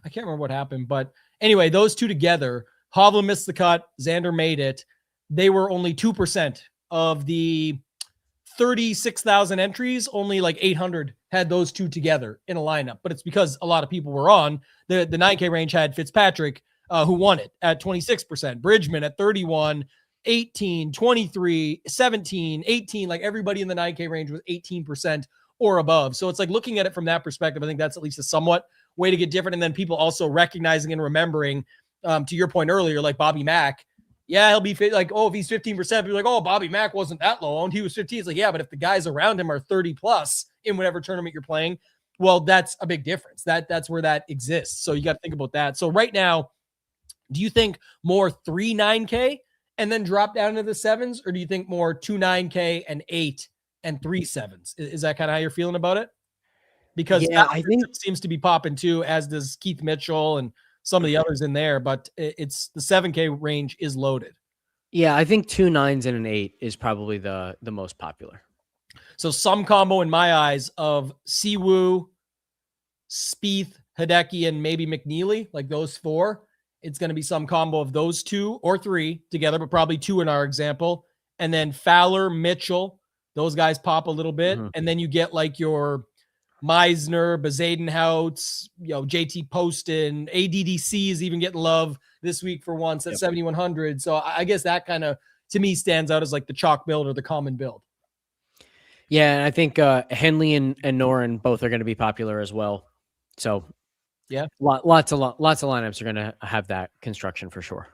I can't remember what happened, but anyway, those 2 together, Hovland missed the cut, Xander made it. They were only 2% of the 36,000 entries. Only like 800 had those 2 together in a lineup, but it's because a lot of people were on. The 9K range had Fitzpatrick, who won it at 26%, Bridgman at 31, 18, 23, 17, 18, like everybody in the 9K range was 18% or above. So it's like looking at it from that perspective, I think that's at least a somewhat way to get different. And then people also recognizing and remembering, to your point earlier, like Bobby Mack, Yeah, he'll be like, oh, if he's 15%, people like, oh, Bobby Mack wasn't that low owned. He was 15. It's like, yeah, but if the guys around him are 30 plus in whatever tournament you're playing, well, that's a big difference. That's where that exists. So you got to think about that. So right now, do you think more 3 9K and then drop down to the sevens, or do you think more 2 9K and 8 and 3 sevens? Is that kind of how you're feeling about it? Because Yeah, I think seems to be popping too, as does Keith Mitchell and some of the others in there, but it's the 7K range is loaded. Yeah, I think 2 9s and an 8 is probably the most popular. So some combo in my eyes of Siwoo, Spieth, Hideki, and maybe McNeely, like those 4. It's going to be some combo of those 2 or 3 together, but probably 2 in our example. And then Fowler, Mitchell, those guys pop a little bit. Mm-hmm. And then you get like your Meisner, Bezadenhout, JT Poston, ADDC is even getting love this week for once at 7,100. So I guess that kind of, to me, stands out as like the chalk build or the common build. Yeah, and I think Henley and Noren both are going to be popular as well. So yeah, lots of lineups are going to have that construction for sure.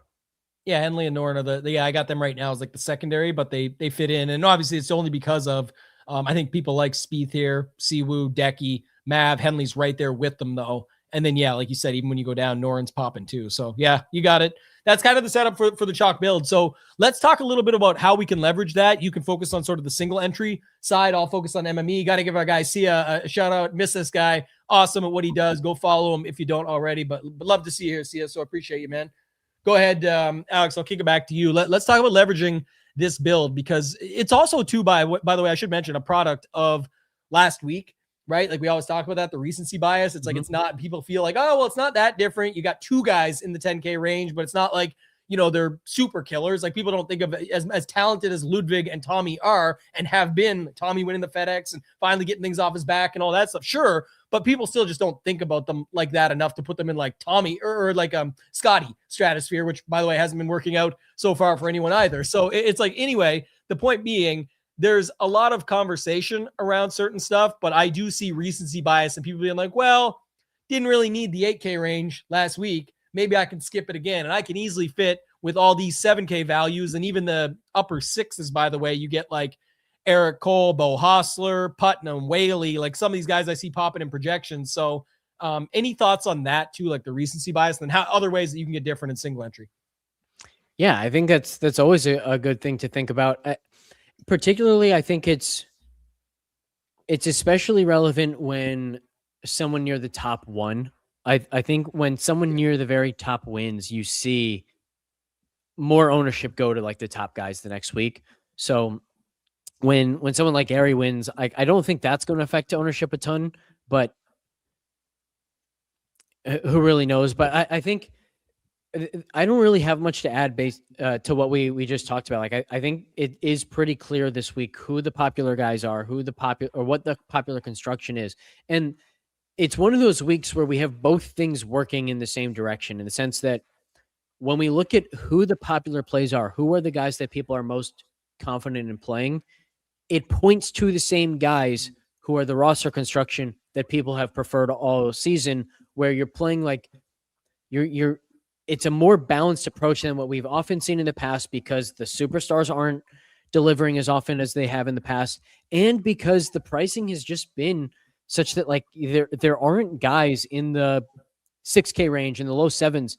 Yeah, Henley and Noren are I got them right now as like the secondary, but they fit in. And obviously it's only because of I think people like Spieth here, Siwoo, Decky, Mav, Henley's right there with them though. And then, yeah, like you said, even when you go down, Noren's popping too. So yeah, you got it. That's kind of the setup for the chalk build. So let's talk a little bit about how we can leverage that. You can focus on sort of the single entry side. I'll focus on MME. Got to give our guy Sia a shout out. Miss this guy. Awesome at what he does. Go follow him if you don't already, but love to see you here, Sia. So appreciate you, man. Go ahead, Alex. I'll kick it back to you. Let's talk about leveraging this build, because it's also too, by the way, I should mention, a product of last week, right? Like we always talk about that, the recency bias. It's like, it's not, people feel like, oh, well, it's not that different. You got 2 guys in the 10K range, but it's not like, they're super killers. Like people don't think of it as talented as Ludwig and Tommy are and have been. Tommy winning the FedEx and finally getting things off his back and all that stuff. Sure. But people still just don't think about them like that enough to put them in like Tommy or like Scotty stratosphere, which by the way hasn't been working out so far for anyone either. So it's like, anyway, the point being, there's a lot of conversation around certain stuff, but I do see recency bias and people being like, well, didn't really need the 8K range last week. Maybe I can skip it again. And I can easily fit with all these 7K values and even the upper 6s, by the way. You get like Eric Cole, Bo Hostler, Putnam, Whaley, like some of these guys I see popping in projections. So any thoughts on that too, like the recency bias and how other ways that you can get different in single entry? Yeah, I think that's always a good thing to think about. Particularly, I think it's especially relevant when someone near the top 1. I think when someone near the very top wins, you see more ownership go to like the top guys the next week. So when someone like Gary wins, I don't think that's going to affect ownership a ton, but who really knows? But I think I don't really have much to add based to what we just talked about. Like I think it is pretty clear this week who the popular guys are, what the popular construction is. And it's one of those weeks where we have both things working in the same direction, in the sense that when we look at who the popular plays are, who are the guys that people are most confident in playing, it points to the same guys who are the roster construction that people have preferred all season, where you're playing like it's a more balanced approach than what we've often seen in the past, because the superstars aren't delivering as often as they have in the past. And because the pricing has just been such that like there aren't guys in the 6K range, in the low 7s,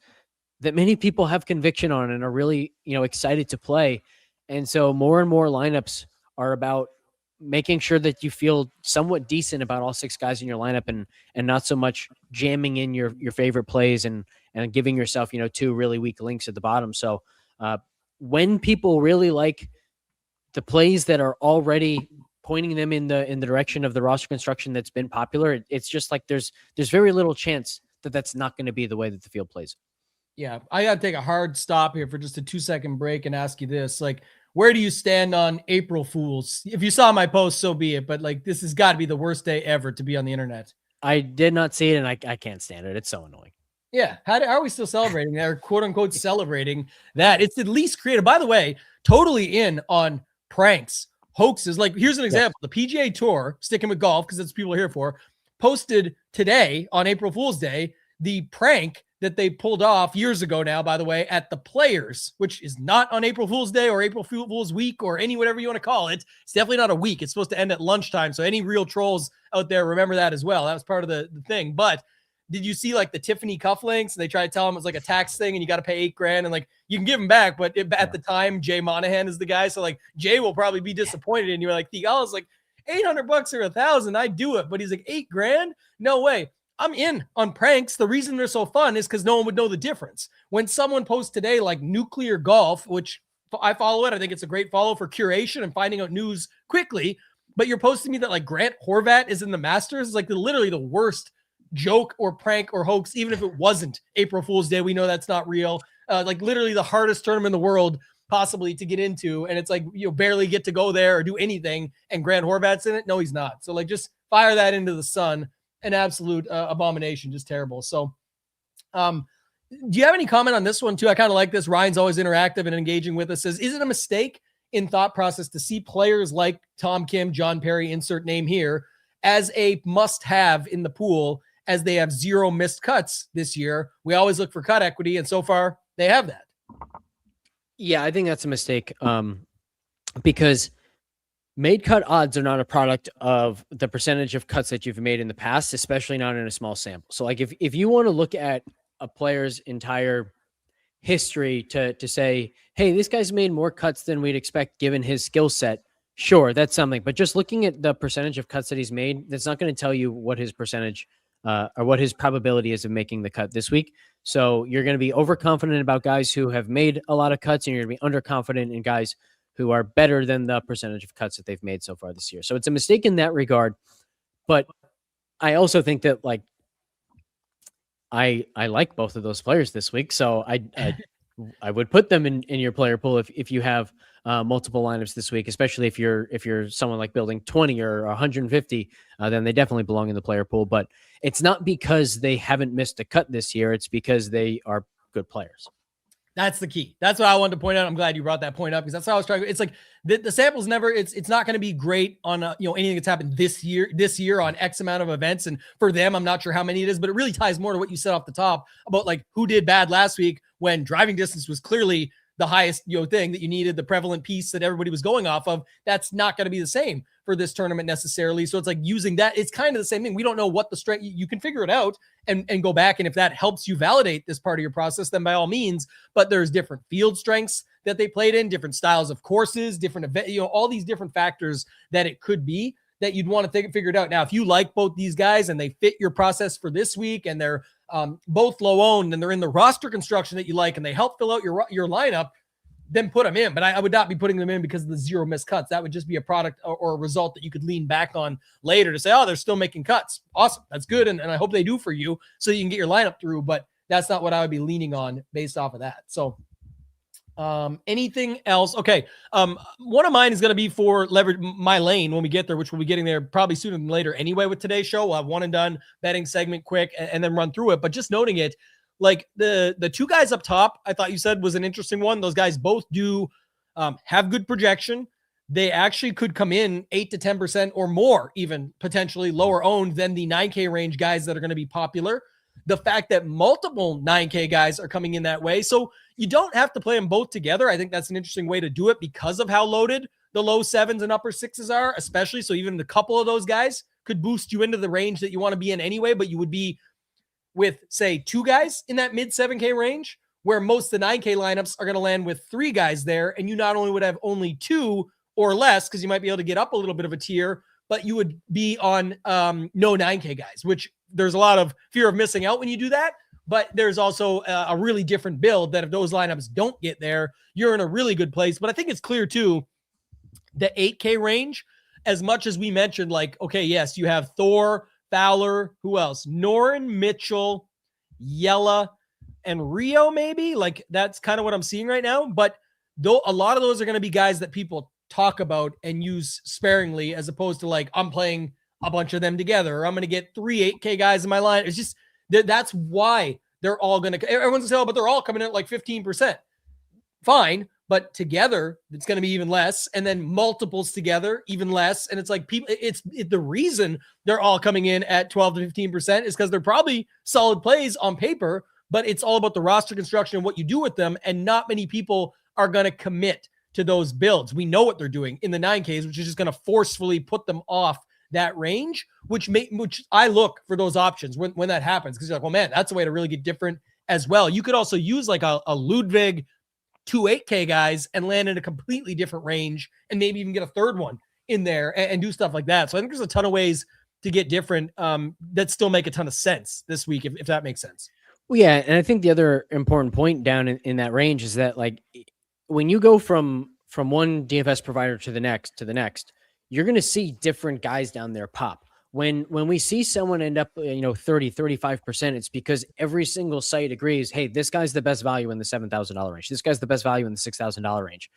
that many people have conviction on and are really, excited to play. And so more and more lineups are about making sure that you feel somewhat decent about all 6 guys in your lineup, and not so much jamming in your favorite plays and giving yourself, 2 really weak links at the bottom. So when people really like the plays that are already pointing them in the direction of the roster construction that's been popular, it's just like there's very little chance that that's not going to be the way that the field plays. Yeah, I got to take a hard stop here for just a 2-second break and ask you this. Like, where do you stand on April Fools? If you saw my post, so be it. But like, this has got to be the worst day ever to be on the internet. I did not see it, and I can't stand it. It's so annoying. Yeah. How are we still celebrating that, or quote unquote celebrating that? It's at least creative. By the way, totally in on pranks, hoaxes. Like, here's an example. The PGA Tour, sticking with golf because that's what people are here for, posted today on April Fool's Day the prank that they pulled off years ago now, by the way, at the Players, which is not on April Fool's Day or April Fool's Week or any whatever you want to call it. It's definitely not a week. It's supposed to end at lunchtime. So any real trolls out there, remember that as well. That was part of the thing. But did you see like the Tiffany cufflinks? They tried to tell him it was like a tax thing and you got to pay $8,000 and like you can give them back. But at the time, Jay Monahan is the guy. So like Jay will probably be disappointed. And you're like, the was like $800 or $1,000. I'd do it. But he's like $8,000? No way. I'm in on pranks. The reason they're so fun is because no one would know the difference. When someone posts today like Nuclear Golf, which I follow it, I think it's a great follow for curation and finding out news quickly. But you're posting me that like Grant Horvat is in the Masters. It's like literally the worst joke or prank or hoax, even if it wasn't April Fool's Day. We know that's not real. Like literally the hardest tournament in the world possibly to get into. And it's like, you barely get to go there or do anything. And Grant Horvat's in it. No, he's not. So like, just fire that into the sun. An absolute abomination, just terrible. So do you have any comment on this one too? I kind of like this. Ryan's always interactive and engaging with us. Says, is it a mistake in thought process to see players like Tom Kim, John Perry, insert name here, as a must-have in the pool, as they have 0 missed cuts this year? We always look for cut equity, and so far they have that. Yeah, I think that's a mistake because made cut odds are not a product of the percentage of cuts that you've made in the past, especially not in a small sample. So like if you want to look at a player's entire history to say, hey, this guy's made more cuts than we'd expect given his skill set, sure, that's something. But just looking at the percentage of cuts that he's made, that's not going to tell you what his percentage or what his probability is of making the cut this week. So you're going to be overconfident about guys who have made a lot of cuts, and you're going to be underconfident in guys who are better than the percentage of cuts that they've made so far this year. So it's a mistake in that regard. But I also think that like I like both of those players this week. So I would put them in your player pool if you have multiple lineups this week, especially if you're someone like building 20 or 150, then they definitely belong in the player pool. But it's not because they haven't missed a cut this year. It's because they are good players. That's the key. That's what I wanted to point out. I'm glad you brought that point up because that's how I was trying. It's like the sample's never, it's not going to be great on anything that's happened this year on X amount of events. And for them, I'm not sure how many it is, but it really ties more to what you said off the top about like who did bad last week when driving distance was clearly the highest thing that you needed, the prevalent piece that everybody was going off of. That's not going to be the same for this tournament necessarily. So it's like using that. It's kind of the same thing. We don't know what the strength, you can figure it out and go back. And if that helps you validate this part of your process, then by all means, but there's different field strengths that they played in, different styles of courses, different event, all these different factors that it could be that you'd want to figure it out. Now, if you like both these guys and they fit your process for this week and they're both low owned and they're in the roster construction that you like and they help fill out your lineup, then put them in. But I would not be putting them in because of the 0 missed cuts. That would just be a product or a result that you could lean back on later to say, oh, they're still making cuts. Awesome. That's good. And I hope they do for you so you can get your lineup through. But that's not what I would be leaning on based off of that. So anything else? Okay. One of mine is going to be for leverage my lane when we get there, which we'll be getting there probably sooner than later anyway with today's show. We'll have one and done betting segment quick and then run through it. But just noting it, like the two guys up top, I thought you said was an interesting one. Those guys both do have good projection. They actually could come in 8 to 10% or more, even potentially lower owned than the 9K range guys that are going to be popular. The fact that multiple 9K guys are coming in that way. So you don't have to play them both together. I think that's an interesting way to do it because of how loaded the low 7s and upper 6s are, especially. So even a couple of those guys could boost you into the range that you want to be in anyway, but you would be with, say, 2 guys in that mid 7K range, where most of the 9K lineups are going to land with 3 guys there. And you not only would have only 2 or less, because you might be able to get up a little bit of a tier, but you would be on no 9K guys, which there's a lot of fear of missing out when you do that. But there's also a really different build that if those lineups don't get there, you're in a really good place. But I think it's clear too, the 8K range, as much as we mentioned, like, okay, yes, you have Thor, Fowler, who else? Noren, Mitchell, Yella, and Rio, maybe. Like, that's kind of what I'm seeing right now. But though a lot of those are going to be guys that people talk about and use sparingly, as opposed to like, I'm playing a bunch of them together, or I'm going to get 3 8K guys in my line. It's just that's why they're all going to, everyone's going to say, oh, but they're all coming in at like 15%. Fine. But together, it's going to be even less. And then multiples together, even less. And it's like people, the reason they're all coming in at 12 to 15% is because they're probably solid plays on paper, but it's all about the roster construction and what you do with them. And not many people are going to commit to those builds. We know what they're doing in the 9Ks, which is just going to forcefully put them off that range, which I look for those options when that happens. Cause you're like, well, man, that's a way to really get different as well. You could also use like a Ludwig 8K guys and land in a completely different range and maybe even get a third one in there and do stuff like that. So I think there's a ton of ways to get different that still make a ton of sense this week, if that makes sense. Well, yeah. And I think the other important point down in that range is that like when you go from one DFS provider to the next, you're going to see different guys down there pop. When we see someone end up, 30, 35%, it's because every single site agrees, hey, this guy's the best value in the $7,000 range. This guy's the best value in the $6,000 range.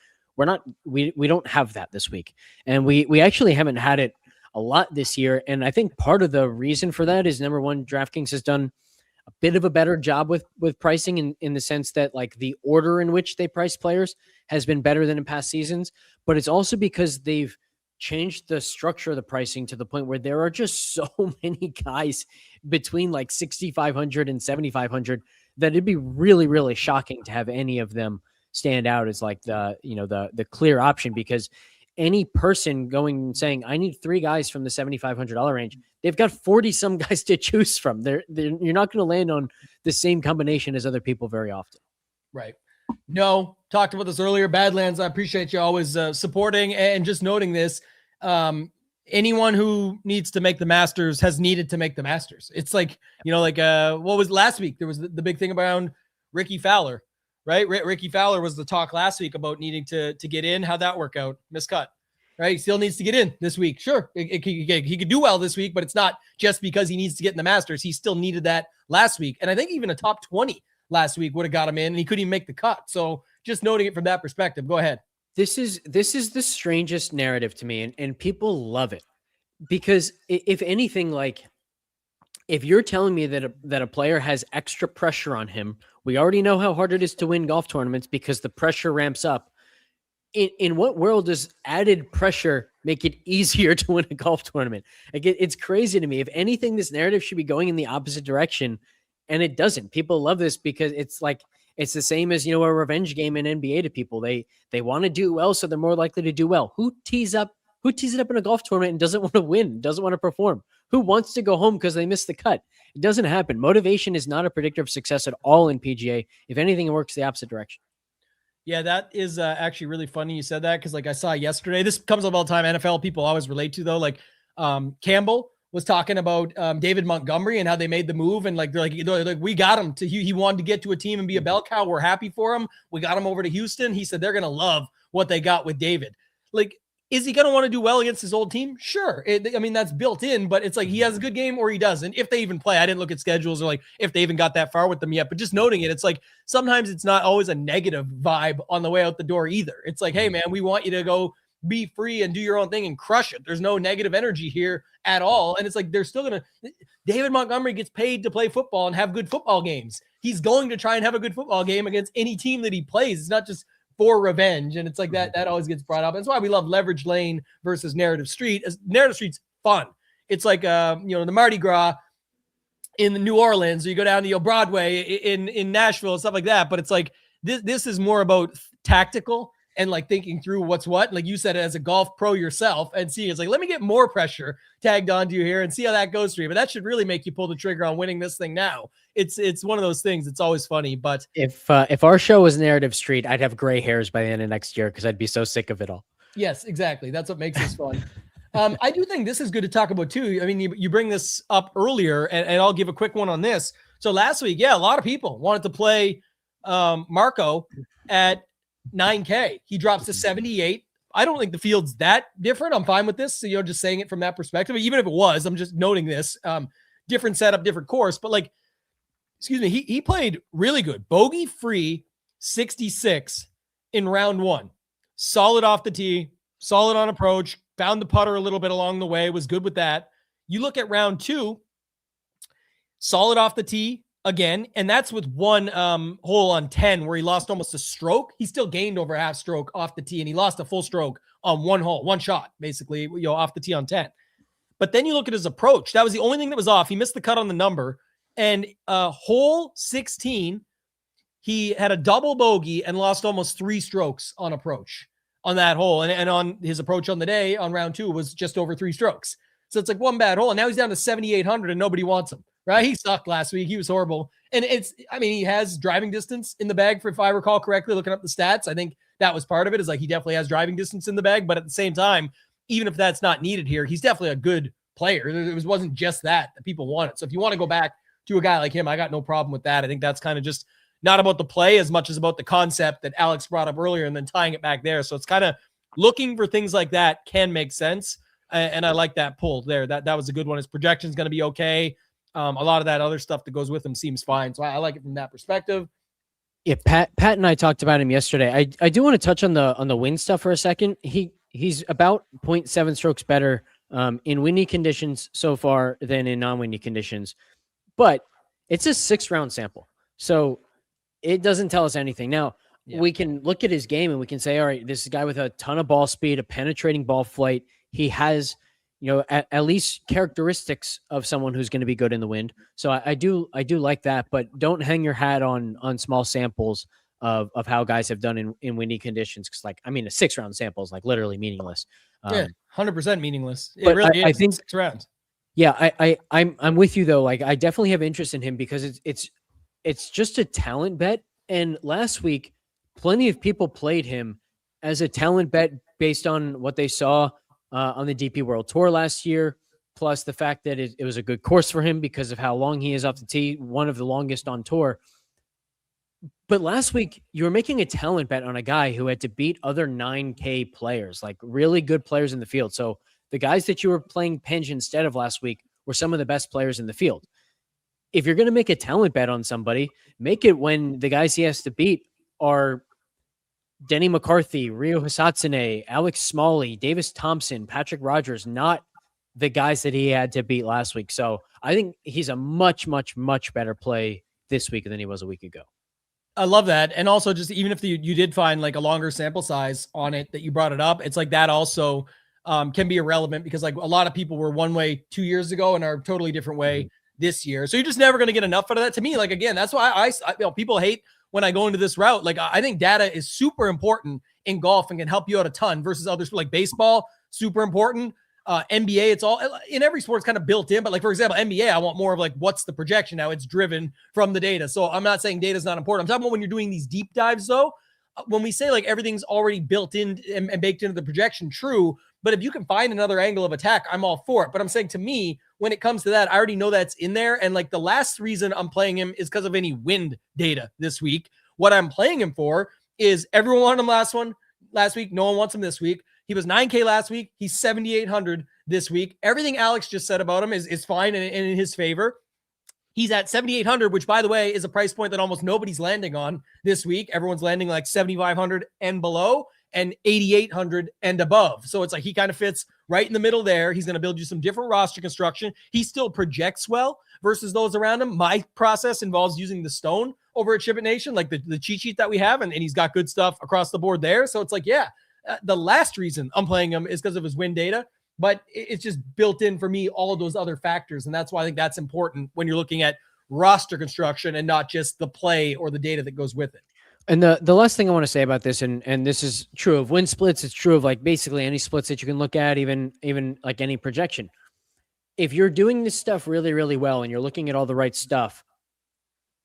We don't have that this week. And we actually haven't had it a lot this year. And I think part of the reason for that is, number one, DraftKings has done a bit of a better job with pricing in the sense that like the order in which they price players has been better than in past seasons, but it's also because they've changed the structure of the pricing to the point where there are just so many guys between like 6,500 and 7,500 that it'd be really, really shocking to have any of them stand out as like the clear option, because any person going and saying, I need 3 guys from the $7,500 range, they've got 40 some guys to choose from. You're not going to land on the same combination as other people very often. Right. No, talked about this earlier. Badlands, I appreciate you always supporting and just noting this. Anyone who needs to make the Masters has needed to make the Masters. It's like, what was last week? There was the big thing around Ricky Fowler, right? Ricky Fowler was the talk last week about needing to get in. How'd that work out? Miscut, right? He still needs to get in this week. Sure, he could do well this week, but it's not just because he needs to get in the Masters. He still needed that last week. And I think even a top 20 last week would have got him in, and he couldn't even make the cut. So just noting it from that perspective. Go ahead. This is the strangest narrative to me, and people love it, because if anything, like if you're telling me that a player has extra pressure on him, we already know how hard it is to win golf tournaments because the pressure ramps up. In what world does added pressure make it easier to win a golf tournament? Like it's crazy to me. If anything, this narrative should be going in the opposite direction, and it doesn't. People love this because it's like, it's the same as, a revenge game in NBA to people. They want to do well, so they're more likely to do well. Who tees it up in a golf tournament and doesn't want to win, doesn't want to perform? Who wants to go home because they missed the cut? It doesn't happen. Motivation is not a predictor of success at all in PGA. If anything, it works the opposite direction. Yeah, that is actually really funny you said that, because like I saw yesterday, this comes up all the time. NFL people always relate to, though. Like Campbell was talking about David Montgomery and how they made the move, and they're like, we got him to. He wanted to get to a team and be a bell cow. We're happy for him. We got him over to Houston. He said they're gonna love what they got with David. Like, is he gonna want to do well against his old team? Sure. That's built in, but it's like he has a good game or he doesn't. If they even play, I didn't look at schedules or like if they even got that far with them yet. But just noting it, it's like sometimes it's not always a negative vibe on the way out the door either. It's like, hey man, we want you to go be free and do your own thing and crush it. There's no negative energy here at all. And it's like, they're still going to, David Montgomery gets paid to play football and have good football games. He's going to try and have a good football game against any team that he plays. It's not just for revenge. And it's like that always gets brought up. That's why we love Leverage Lane versus Narrative Street. Narrative Street's fun. It's like, the Mardi Gras in New Orleans, or you go down to Broadway in Nashville and stuff like that. But it's like, this is more about tactical and like thinking through what's what. Like you said, as a golf pro yourself, and see, it's like, let me get more pressure tagged onto you here and see how that goes for you. But that should really make you pull the trigger on winning this thing now. It's one of those things. It's always funny. But if our show was Narrative Street, I'd have gray hairs by the end of next year because I'd be so sick of it all. Yes, exactly. That's what makes this fun. I do think this is good to talk about too. I mean, you bring this up earlier, and I'll give a quick one on this. So last week, a lot of people wanted to play Marco at 9K. He drops to 78. I don't think the field's that different. I'm fine with this. So, just saying it from that perspective. Even if it was, I'm just noting this. Different setup, different course. But like, excuse me, he played really good. Bogey free 66 in round one. Solid off the tee, solid on approach, found the putter a little bit along the way, was good with that. You look at round two, solid off the tee again, and that's with one hole on 10 where he lost almost a stroke. He still gained over a half stroke off the tee, and he lost a full stroke on one hole, one shot, basically, off the tee on 10. But then you look at his approach. That was the only thing that was off. He missed the cut on the number. And hole 16, he had a double bogey and lost almost 3 strokes on approach on that hole. And on his approach on the day on round 2 was just over 3 strokes. So it's like one bad hole. And now he's down to 7,800 and nobody wants him, right? He sucked last week. He was horrible. And he has driving distance in the bag, for, if I recall correctly, looking up the stats. I think that was part of it, is like he definitely has driving distance in the bag. But at the same time, even if that's not needed here, he's definitely a good player. It wasn't just that people wanted. So if you want to go back to a guy like him, I got no problem with that. I think that's kind of just not about the play as much as about the concept that Alex brought up earlier and then tying it back there. So it's kind of looking for things like that can make sense. And I like that pull there. That was a good one. His projection is going to be okay. A lot of that other stuff that goes with him seems fine. So I like it from that perspective. Yeah, Pat and I talked about him yesterday. I do want to touch on the wind stuff for a second. He's about 0.7 strokes better in windy conditions so far than in non-windy conditions. But it's a 6-round sample. So it doesn't tell us anything. Now, we can look at his game and we can say, all right, this is a guy with a ton of ball speed, a penetrating ball flight. He has, at least characteristics of someone who's going to be good in the wind. So I do like that, but don't hang your hat on small samples of how guys have done in windy conditions. Cause a 6-round sample is like literally meaningless. 100% meaningless. It but really is. I think 6 rounds. Yeah, I'm with you though. Like I definitely have interest in him because it's just a talent bet. And last week, plenty of people played him as a talent bet based on what they saw on the DP World Tour last year, plus the fact that it was a good course for him because of how long he is off the tee, one of the longest on tour. But last week, you were making a talent bet on a guy who had to beat other 9K players, like really good players in the field. So the guys that you were playing Penge instead of last week were some of the best players in the field. If you're going to make a talent bet on somebody, make it when the guys he has to beat are Denny McCarthy, Ryo Hisatsune, Alex Smalley, Davis Thompson, Patrick Rogers, not the guys that he had to beat last week. So I think he's a much, much, much better play this week than he was a week ago. I love that. And also just even if you did find like a longer sample size on it that you brought it up, it's like that also can be irrelevant because like a lot of people were one way 2 years ago and are a totally different way this year. So you're just never going to get enough out of that. To me, like, again, that's why I people hate when I go into this route. Like, I think data is super important in golf and can help you out a ton versus others like baseball, super important. NBA, it's all in every sport, it's kind of built in. But like, for example, NBA, I want more of like, what's the projection now? It's driven from the data. So I'm not saying data is not important. I'm talking about when you're doing these deep dives though, when we say like everything's already built in and baked into the projection, true. But if you can find another angle of attack, I'm all for it. But I'm saying to me, when it comes to that, I already know that's in there. And like the last reason I'm playing him is because of any wind data this week. What I'm playing him for is everyone wanted him last week. No one wants him this week. He was 9K last week. He's 7,800 this week. Everything Alex just said about him is fine and in his favor. He's at 7,800, which, by the way, is a price point that almost nobody's landing on this week. Everyone's landing like 7,500 and below and 8,800 and above. So it's like he kind of fits right in the middle there. He's going to build you some different roster construction. He still projects well versus those around him. My process involves using the stone over at Chip It Nation, like the cheat sheet that we have, and he's got good stuff across the board there. So it's like, the last reason I'm playing him is because of his win data, but it's just built in for me, all of those other factors. And that's why I think that's important when you're looking at roster construction and not just the play or the data that goes with it. And the last thing I want to say about this, and this is true of win splits, it's true of like basically any splits that you can look at, even like any projection. If you're doing this stuff really, really well and you're looking at all the right stuff,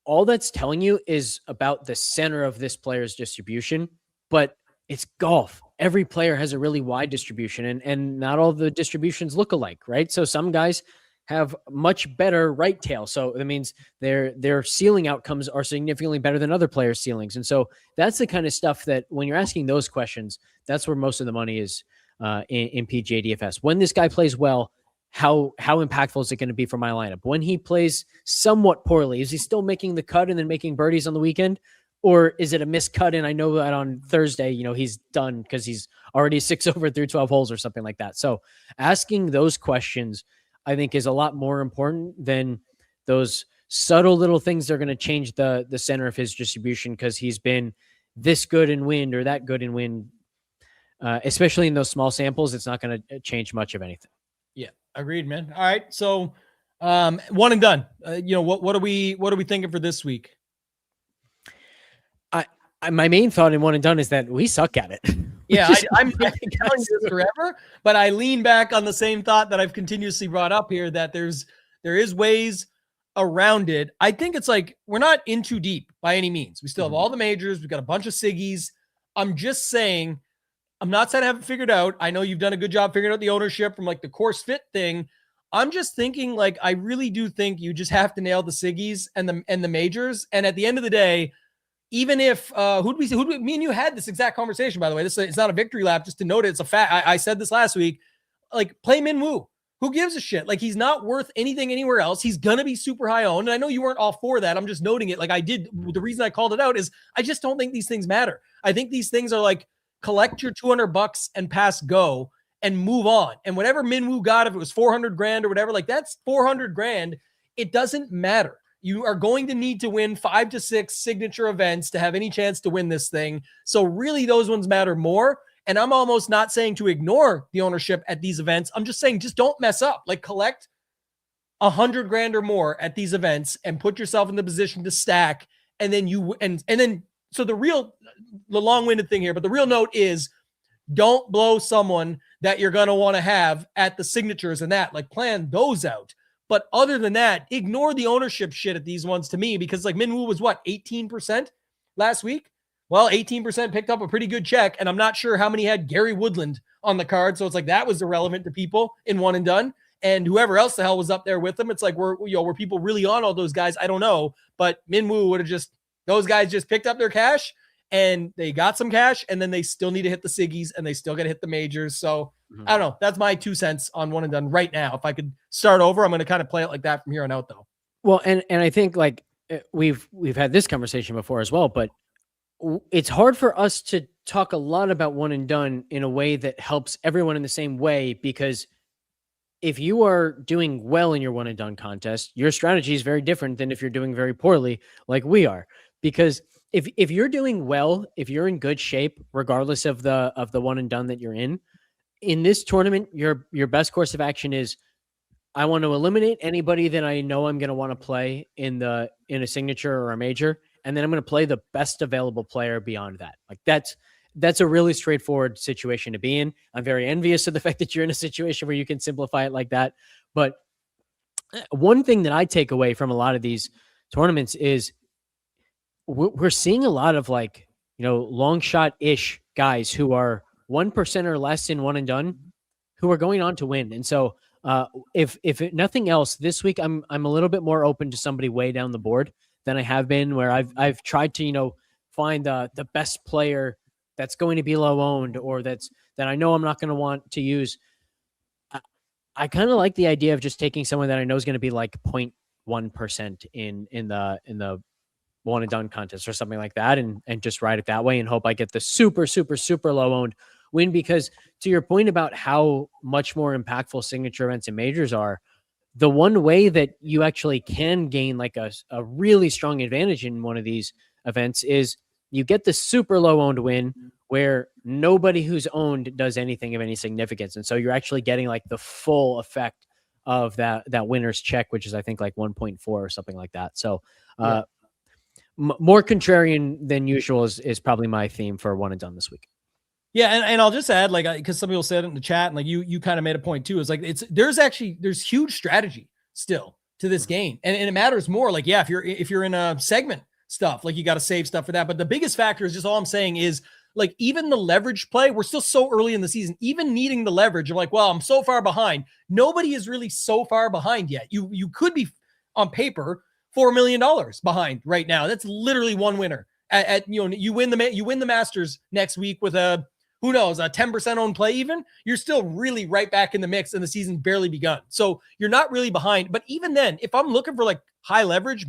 all that's telling you is about the center of this player's distribution, but it's golf. Every player has a really wide distribution and not all the distributions look alike, right? So some guys have much better right tail. So that means their ceiling outcomes are significantly better than other players' ceilings. And so that's the kind of stuff that when you're asking those questions, that's where most of the money is in PGA DFS. When this guy plays well, how impactful is it going to be for my lineup? When he plays somewhat poorly, is he still making the cut and then making birdies on the weekend? Or is it a missed cut? And I know that on Thursday, he's done because he's already 6 over through 12 holes or something like that. So asking those questions, I think, is a lot more important than those subtle little things that are going to change the center of his distribution because he's been this good in wind or that good in wind. Especially in those small samples, it's not going to change much of anything. Yeah, agreed, man. All right. So One and done. What are we thinking for this week? My main thought in one and done is that we suck at it. Yeah, I've been telling you this forever, but I lean back on the same thought that I've continuously brought up here, that there is ways around it. I think it's like we're not in too deep by any means. We still have all the majors. We've got a bunch of Siggies. I'm just saying, I'm not saying I haven't figured out. I know you've done a good job figuring out the ownership from like the course fit thing. I'm just thinking, like, I really do think you just have to nail the Siggies and the majors. And at the end of the day, even if me and you had this exact conversation, by the way, it's not a victory lap, just to note it. It's a fact. I said this last week, like, play Min Woo. Who gives a shit? Like, he's not worth anything anywhere else. He's going to be super high owned. And I know you weren't all for that. I'm just noting it. Like I did. The reason I called it out is I just don't think these things matter. I think these things are like, collect your $200 and pass go and move on. And whatever Min Woo got, if it was 400 grand or whatever, like that's 400 grand. It doesn't matter. You are going to need to win 5 to 6 signature events to have any chance to win this thing. So really those ones matter more. And I'm almost not saying to ignore the ownership at these events. I'm just saying, just don't mess up. Like, collect 100 grand or more at these events and put yourself in the position to stack. And then so the long-winded thing here, but the real note is, don't blow someone that you're going to want to have at the signatures and that, like, plan those out. But other than that, ignore the ownership shit at these ones to me, because like Min Woo was what, 18% last week? Well, 18% picked up a pretty good check, and I'm not sure how many had Gary Woodland on the card. So it's like that was irrelevant to people in one and done. And whoever else the hell was up there with them, it's like, were people really on all those guys? I don't know. But Min Woo would have those guys just picked up their cash and they got some cash, and then they still need to hit the Siggies and they still got to hit the majors. So I don't know. That's my 2 cents on one and done right now. If I could start over, I'm going to kind of play it like that from here on out, though. Well, and I think like we've had this conversation before as well, but it's hard for us to talk a lot about one and done in a way that helps everyone in the same way, because if you are doing well in your one and done contest, your strategy is very different than if you're doing very poorly like we are. Because if you're doing well, if you're in good shape, regardless of the one and done that you're in this tournament, your best course of action is, I want to eliminate anybody that I know I'm going to want to play in a signature or a major, and then I'm going to play the best available player beyond that. Like that's a really straightforward situation to be in. I'm very envious of the fact that you're in a situation where you can simplify it like that. But one thing that I take away from a lot of these tournaments is we're seeing a lot of like, long shot ish guys who are 1% or less in one and done, who are going on to win. And so if nothing else, this week I'm a little bit more open to somebody way down the board than I have been, where I've tried to find the best player that's going to be low owned, or that I know I'm not going to want to use. I kind of like the idea of just taking someone that I know is going to be like 0.1% in the one and done contest or something like that, and just ride it that way and hope I get the super, super, super low owned win. Because to your point about how much more impactful signature events and majors are, the one way that you actually can gain like a really strong advantage in one of these events is you get the super low owned win where nobody who's owned does anything of any significance. And so you're actually getting like the full effect of that winner's check, which is I think like 1.4 or something like that. So more contrarian than usual is probably my theme for one and done this week. Yeah, and I'll just add, like, because some people said it in the chat, and like you kind of made a point too. Is like there's huge strategy still to this game, and it matters more. Like, yeah, if you're in a segment stuff, like you got to save stuff for that. But the biggest factor is just all I'm saying is like even the leverage play. We're still so early in the season, even needing the leverage. I'm like, well, I'm so far behind. Nobody is really so far behind yet. You could be on paper $4 million behind right now. That's literally one winner. You win the Masters next week with a 10% owned play even, you're still really right back in the mix and the season's barely begun. So you're not really behind. But even then, if I'm looking for like high leverage,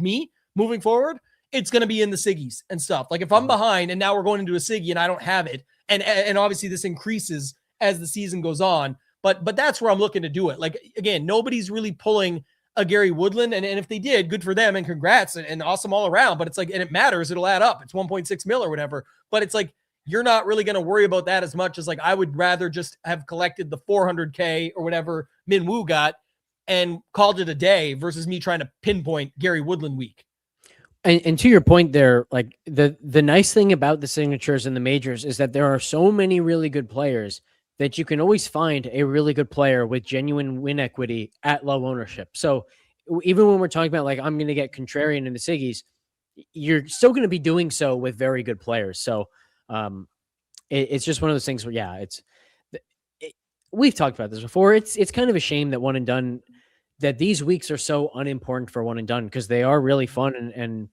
moving forward, it's going to be in the Siggies and stuff. Like if I'm behind and now we're going into a Siggy and I don't have it, and obviously this increases as the season goes on, but that's where I'm looking to do it. Like, again, nobody's really pulling a Gary Woodland. And if they did, good for them and congrats and awesome all around. But it's like, and it matters, it'll add up. It's 1.6 mil or whatever. But it's like, you're not really going to worry about that as much as like, I would rather just have collected the 400K or whatever Min Woo got and called it a day versus me trying to pinpoint Gary Woodland week. And to your point there, like the nice thing about the signatures and the majors is that there are so many really good players that you can always find a really good player with genuine win equity at low ownership. So even when we're talking about like, I'm going to get contrarian in the Siggies, you're still going to be doing so with very good players. So it's just one of those things where, yeah, we've talked about this before. It's kind of a shame that one and done, that these weeks are so unimportant for one and done, because they are really fun, and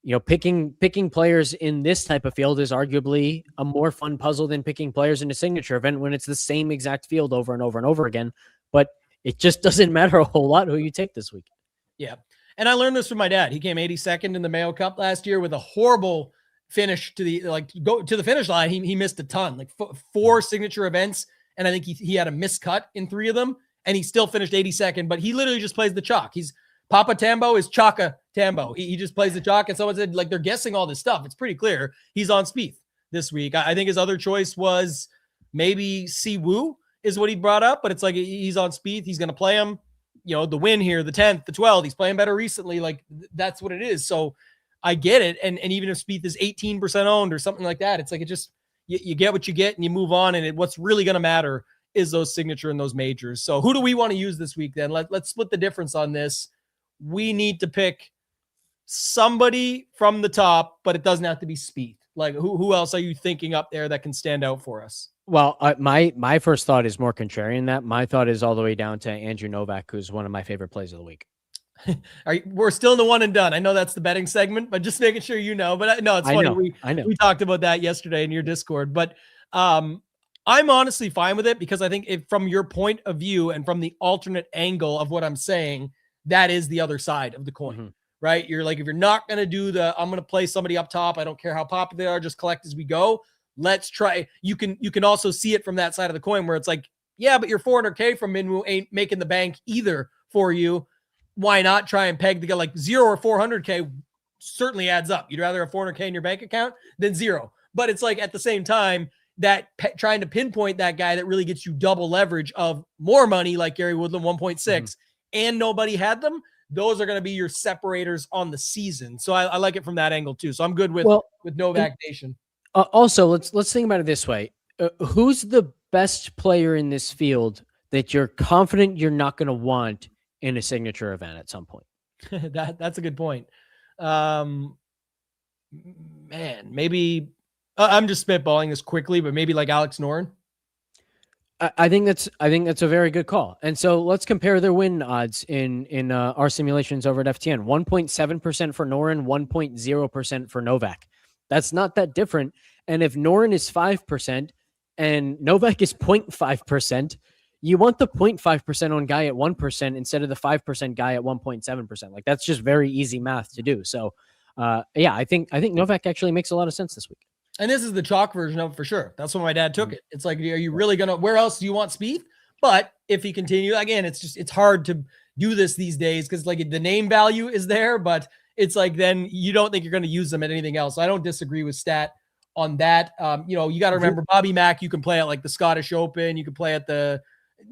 you know, picking players in this type of field is arguably a more fun puzzle than picking players in a signature event when it's the same exact field over and over and over again. But it just doesn't matter a whole lot who you take this week. Yeah. And I learned this from my dad. He came 82nd in the Mayo Cup last year with a horrible finish to the finish line. He missed a ton, like 4 signature events. And I think he had a miscut in 3 of them, and he still finished 82nd, but he literally just plays the chalk. He's Papa Tambo is Chaka Tambo. He just plays the chalk, and someone said, like, they're guessing all this stuff. It's pretty clear he's on Spieth this week. I think his other choice was maybe Si Woo is what he brought up, but it's like he's on Spieth. He's going to play him, you know, the win here, the 10th, the 12th. He's playing better recently. Like, that's what it is. So I get it. And even if Spieth is 18% owned or something like that, it's like, it just, you get what you get and you move on. And what's really going to matter is those signature and those majors. So who do we want to use this week then? Let's split the difference on this. We need to pick somebody from the top, but it doesn't have to be Spieth. Like, who else are you thinking up there that can stand out for us? Well, my first thought is more contrarian. That my thought is all the way down to Andrew Novak, who's one of my favorite plays of the week. We're still in the one and done. I know that's the betting segment, but just making sure you know. But no, it's funny. I know. We talked about that yesterday in your Discord, but I'm honestly fine with it, because I think from your point of view and from the alternate angle of what I'm saying, that is the other side of the coin, right? You're like, if you're not going to do I'm going to play somebody up top, I don't care how popular they are, just collect as we go. Let's try. You can also see it from that side of the coin where it's like, yeah, but your 400K from Minwoo ain't making the bank either for you. Why not try and peg to get like 0 or 400K certainly adds up. You'd rather have 400K in your bank account than 0. But it's like, at the same time, that trying to pinpoint that guy that really gets you double leverage of more money, like Gary Woodland 1.6, and nobody had them. Those are going to be your separators on the season. So I like it from that angle too. So I'm good with Novak Nation. Also, let's think about it this way. Who's the best player in this field that you're confident you're not going to want in a signature event at some point? That's a good point. Man, maybe I'm just spitballing this quickly, but maybe like Alex Noren. I think that's a very good call. And so let's compare their win odds in our simulations over at FTN. 1.7% for Noren, 1.0% for Novak. That's not that different. And if Noren is 5% and Novak is 0.5%, you want the 0.5% on guy at 1% instead of the 5% guy at 1.7%. Like, that's just very easy math to do. So yeah, I think Novak actually makes a lot of sense this week. And this is the chalk version of it for sure. That's when my dad took it. It's like, are you really going to, where else do you want Spieth? But if he continue, again, it's hard to do this these days, because like the name value is there, but it's like, then you don't think you're going to use them at anything else. So I don't disagree with Stat on that. You know, you got to remember Bobby Mack, you can play at like the Scottish Open. You can play at the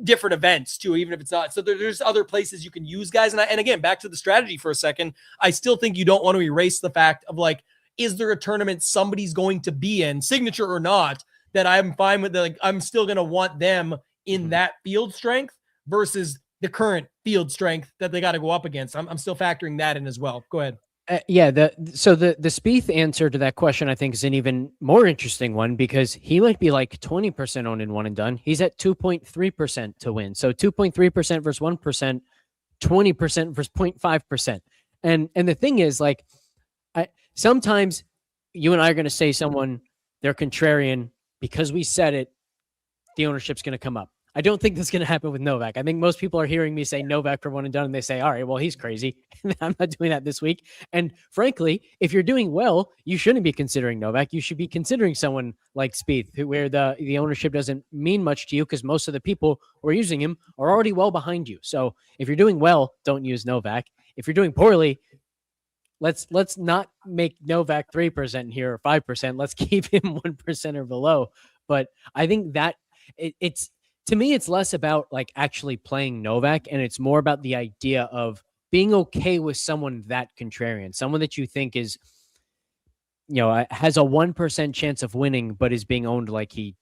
different events too, even if it's not. So there's other places you can use guys. And again, back to the strategy for a second, I still think you don't want to erase the fact of like, is there a tournament somebody's going to be in, signature or not, that I'm fine with? Like, I'm still going to want them in that field strength versus the current field strength that they got to go up against. I'm still factoring that in as well. Go ahead. Yeah. So the Spieth answer to that question, I think, is an even more interesting one, because he might be like 20% owned in one and done. He's at 2.3% to win. So 2.3% versus 1%, 20% versus 0.5%. And the thing is, like, sometimes you and I are going to say someone, they're contrarian because we said it, the ownership's going to come up. I don't think that's going to happen with Novak. I think most people are hearing me say Novak for one and done, and they say, all right, well, he's crazy. I'm not doing that this week. And frankly, if you're doing well, you shouldn't be considering Novak. You should be considering someone like Spieth, where the ownership doesn't mean much to you, because most of the people who are using him are already well behind you. So if you're doing well, don't use Novak. If you're doing poorly, let's not make Novak 3% here or 5%. Let's keep him 1% or below. But I think that it's to me, it's less about like actually playing Novak, and it's more about the idea of being okay with someone that contrarian, someone that you think is, has a 1% chance of winning, but is being owned like he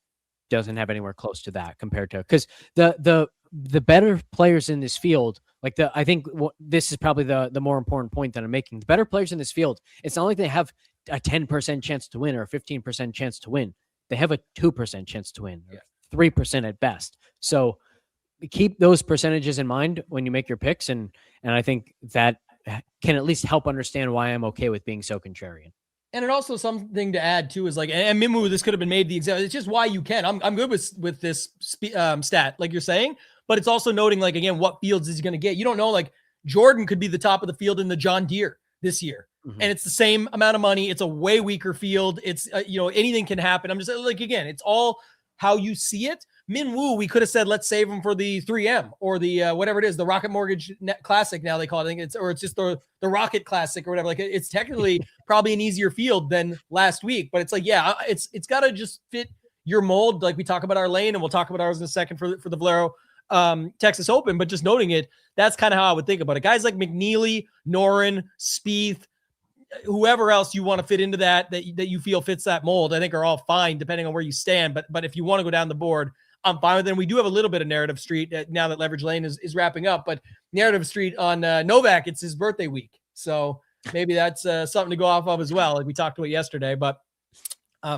doesn't have anywhere close to that compared to, because the better players in this field, I think this is probably the more important point that I'm making. The better players in this field, it's not like they have a 10% chance to win or a 15% chance to win. They have a 2% chance to win, or 3% at best. So keep those percentages in mind when you make your picks, and I think that can at least help understand why I'm okay with being so contrarian. And it also, something to add too is like, and Mimu, this could have been made the example. It's just why you can. I'm good with this stat, like you're saying, but it's also noting, like, again, what fields is he going to get? You don't know. Like, Jordan could be the top of the field in the John Deere this year, and it's the same amount of money. It's a way weaker field. It's anything can happen. I'm just like, again, it's all how you see it. Min Woo, we could have said, let's save him for the 3M or the whatever it is, the Rocket Mortgage Classic. Now they call it. I think it's just the Rocket Classic or whatever. Like, it's technically probably an easier field than last week, but it's like, yeah, it's got to just fit your mold. Like, we talk about our lane, and we'll talk about ours in a second for the Valero Texas Open. But just noting it, that's kind of how I would think about it. Guys like McNeely, Noren, Spieth, whoever else you want to fit into that you feel fits that mold, I think are all fine depending on where you stand. But if you want to go down the board, I'm fine with it. And we do have a little bit of Narrative Street now that Leverage Lane is wrapping up, but Narrative Street on Novak, it's his birthday week. So maybe that's something to go off of as well. Like we talked about yesterday, but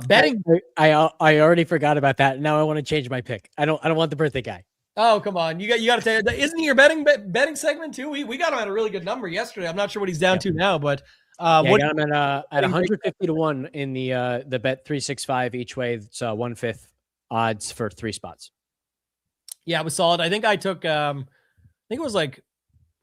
betting. I already forgot about that. Now I want to change my pick. I don't want the birthday guy. Oh, come on. You got to tell you, isn't he your betting segment too? We got him at a really good number yesterday. I'm not sure what he's down to now, but I got him at 150 to 1 in the bet 365 each way. It's 1/5 odds for 3 spots. Yeah, it was solid. I think I took, I think it was like,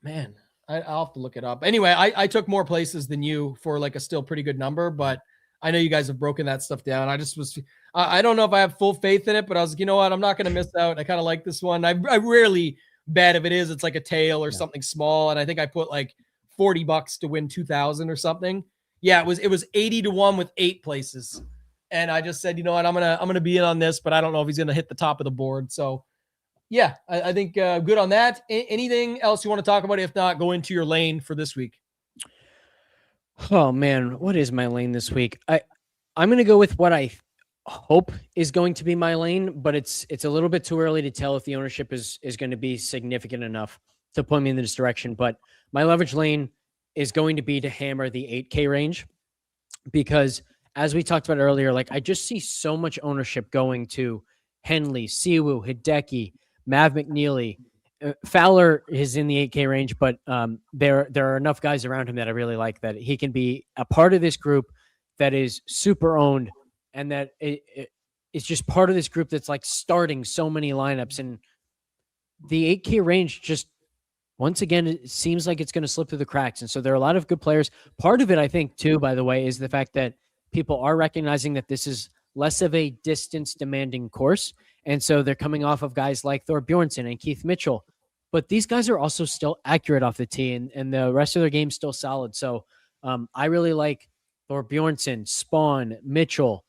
man, I'll have to look it up. Anyway, I took more places than you for like a still pretty good number, but I know you guys have broken that stuff down. I don't know if I have full faith in it, but I was like, you know what? I'm not going to miss out. I kind of like this one. I rarely bet if it's like a tail or something small. And I think I put like $40 to win 2,000 or something. Yeah, it was 80 to 1 with 8 places. And I just said, you know what, I'm gonna be in on this, but I don't know if he's gonna hit the top of the board. So yeah, I think good on that. Anything else you want to talk about? If not, go into your lane for this week. Oh man, what is my lane this week? I'm gonna go with what I hope is going to be my lane, but it's a little bit too early to tell if the ownership is going to be significant enough to point me in this direction. But my leverage lane is going to be to hammer the 8K range, because as we talked about earlier, like I just see so much ownership going to Henley, Siwoo, Hideki, Mav McNeely. Fowler is in the 8K range, but there are enough guys around him that I really like that he can be a part of this group that is super owned, and that it's just part of this group that's like starting so many lineups. And the 8K range just, once again, it seems like it's going to slip through the cracks. And so there are a lot of good players. Part of it, I think, too, by the way, is the fact that people are recognizing that this is less of a distance demanding course. And so they're coming off of guys like Thor Bjornsson and Keith Mitchell. But these guys are also still accurate off the tee, and the rest of their game's still solid. So I really like Thor Bjornsson, Spawn, Mitchell,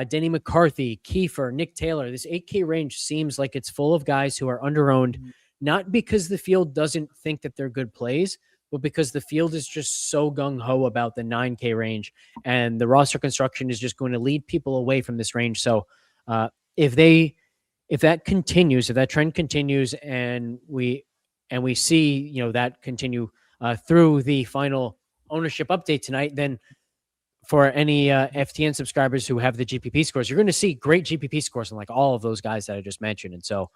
Denny McCarthy, Kiefer, Nick Taylor. This 8K range seems like it's full of guys who are underowned, not because the field doesn't think that they're good plays, but because the field is just so gung-ho about the 9K range, and the roster construction is just going to lead people away from this range. So if that continues, if that trend continues, and we see, that continue through the final ownership update tonight, then for any FTN subscribers who have the GPP scores, you're going to see great GPP scores on like all of those guys that I just mentioned. And so